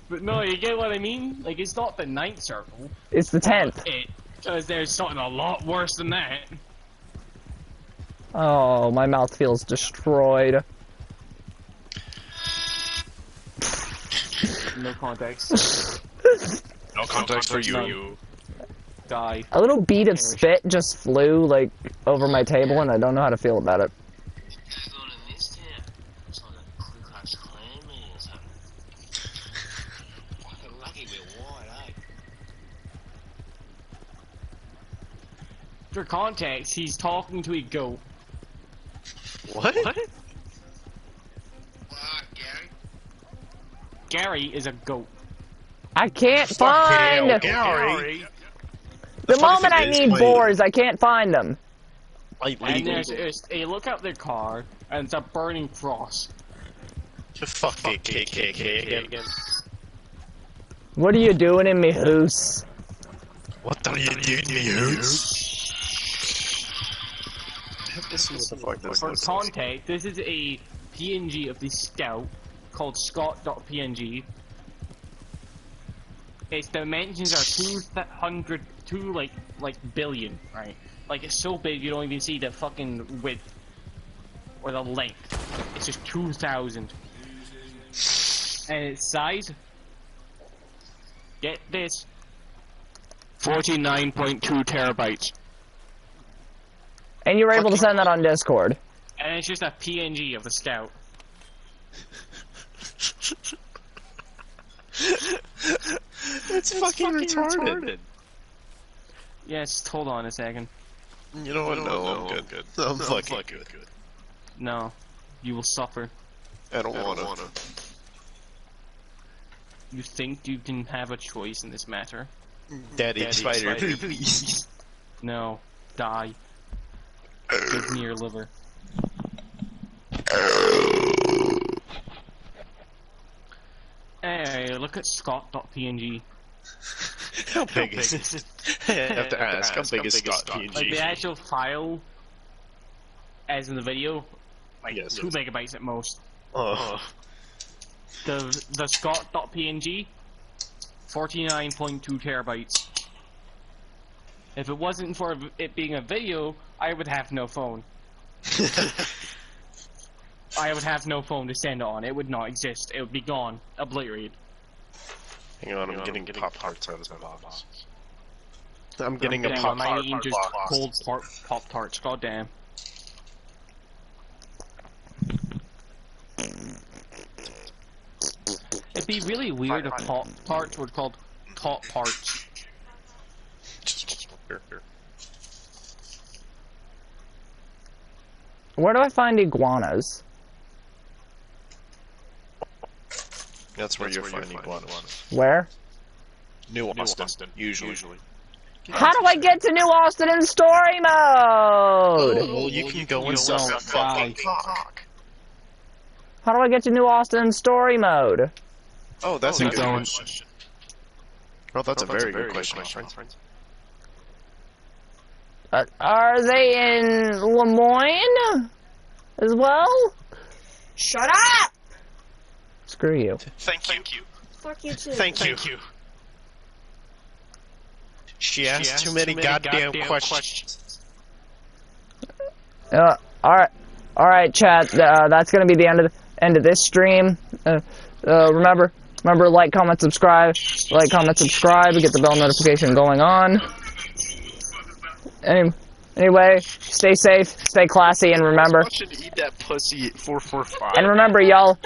But no, you get what I mean? Like, it's not the 9th circle. It's the 10th. Because there's something a lot worse than that. Oh, my mouth feels destroyed. No context. No context for you. Die. A little bead of spit just flew, like, over my table, and I don't know how to feel about it. For context, he's talking to a goat. What? Gary is a goat. I can't find Gary. the moment I need boars. I can't find them. And there's a look out their car, and it's a burning cross. Fuck KKK again. What are you doing in me hoose? What are you doing, me hoots? For context, this is a PNG of the Scout called Scott.png. Its dimensions are 2 billion, right? Like, it's so big you don't even see the fucking width or the length. It's just 2,000. And its size, get this, 49.2 terabytes. And you were able to send that on Discord. And it's just a PNG of the Scout. It's fucking retarded. Yes, hold on a second. You know what? No, I'm good. I'm fucking good. No, you will suffer. I don't wanna. You think you can have a choice in this matter? Daddy Spider, please. No, die. Give me your liver. Hey, look at Scott.png. How big is it? I have to ask, how big is Scott.png? Like, the actual file, as in the video, like, 2 megabytes at most. Oh. The Scott.png, 49.2 terabytes. If it wasn't for it being a video, I would have no phone. I would have no phone to send it on. It would not exist. It would be gone. Obliterated. Hang on, I'm getting Pop-Tarts out of the box. I'm getting a Pop-Tart. I'm eating just box. cold Pop-Tarts. God damn. It'd be really weird if Pop-Tarts were called Top-Tarts. Where do I find iguanas? That's where you'll find iguanas. Where? New Austin, usually. How do I get to New Austin in story mode? Well, you can go and sell a fucking cock. How do I get to New Austin in story mode? Oh, that's a good question. Oh, that's a very good question, my friend. Are they in Lemoyne as well? Shut up! Screw you. Thank you. Fuck you too. Thank you. She asked too many goddamn questions. Alright, chat. That's gonna be the end of this stream. Remember, like, comment, subscribe. Like, comment, subscribe. Get the bell notification going on. Anyway, stay safe, stay classy, and remember. I should eat that pussy at 445. And remember, y'all.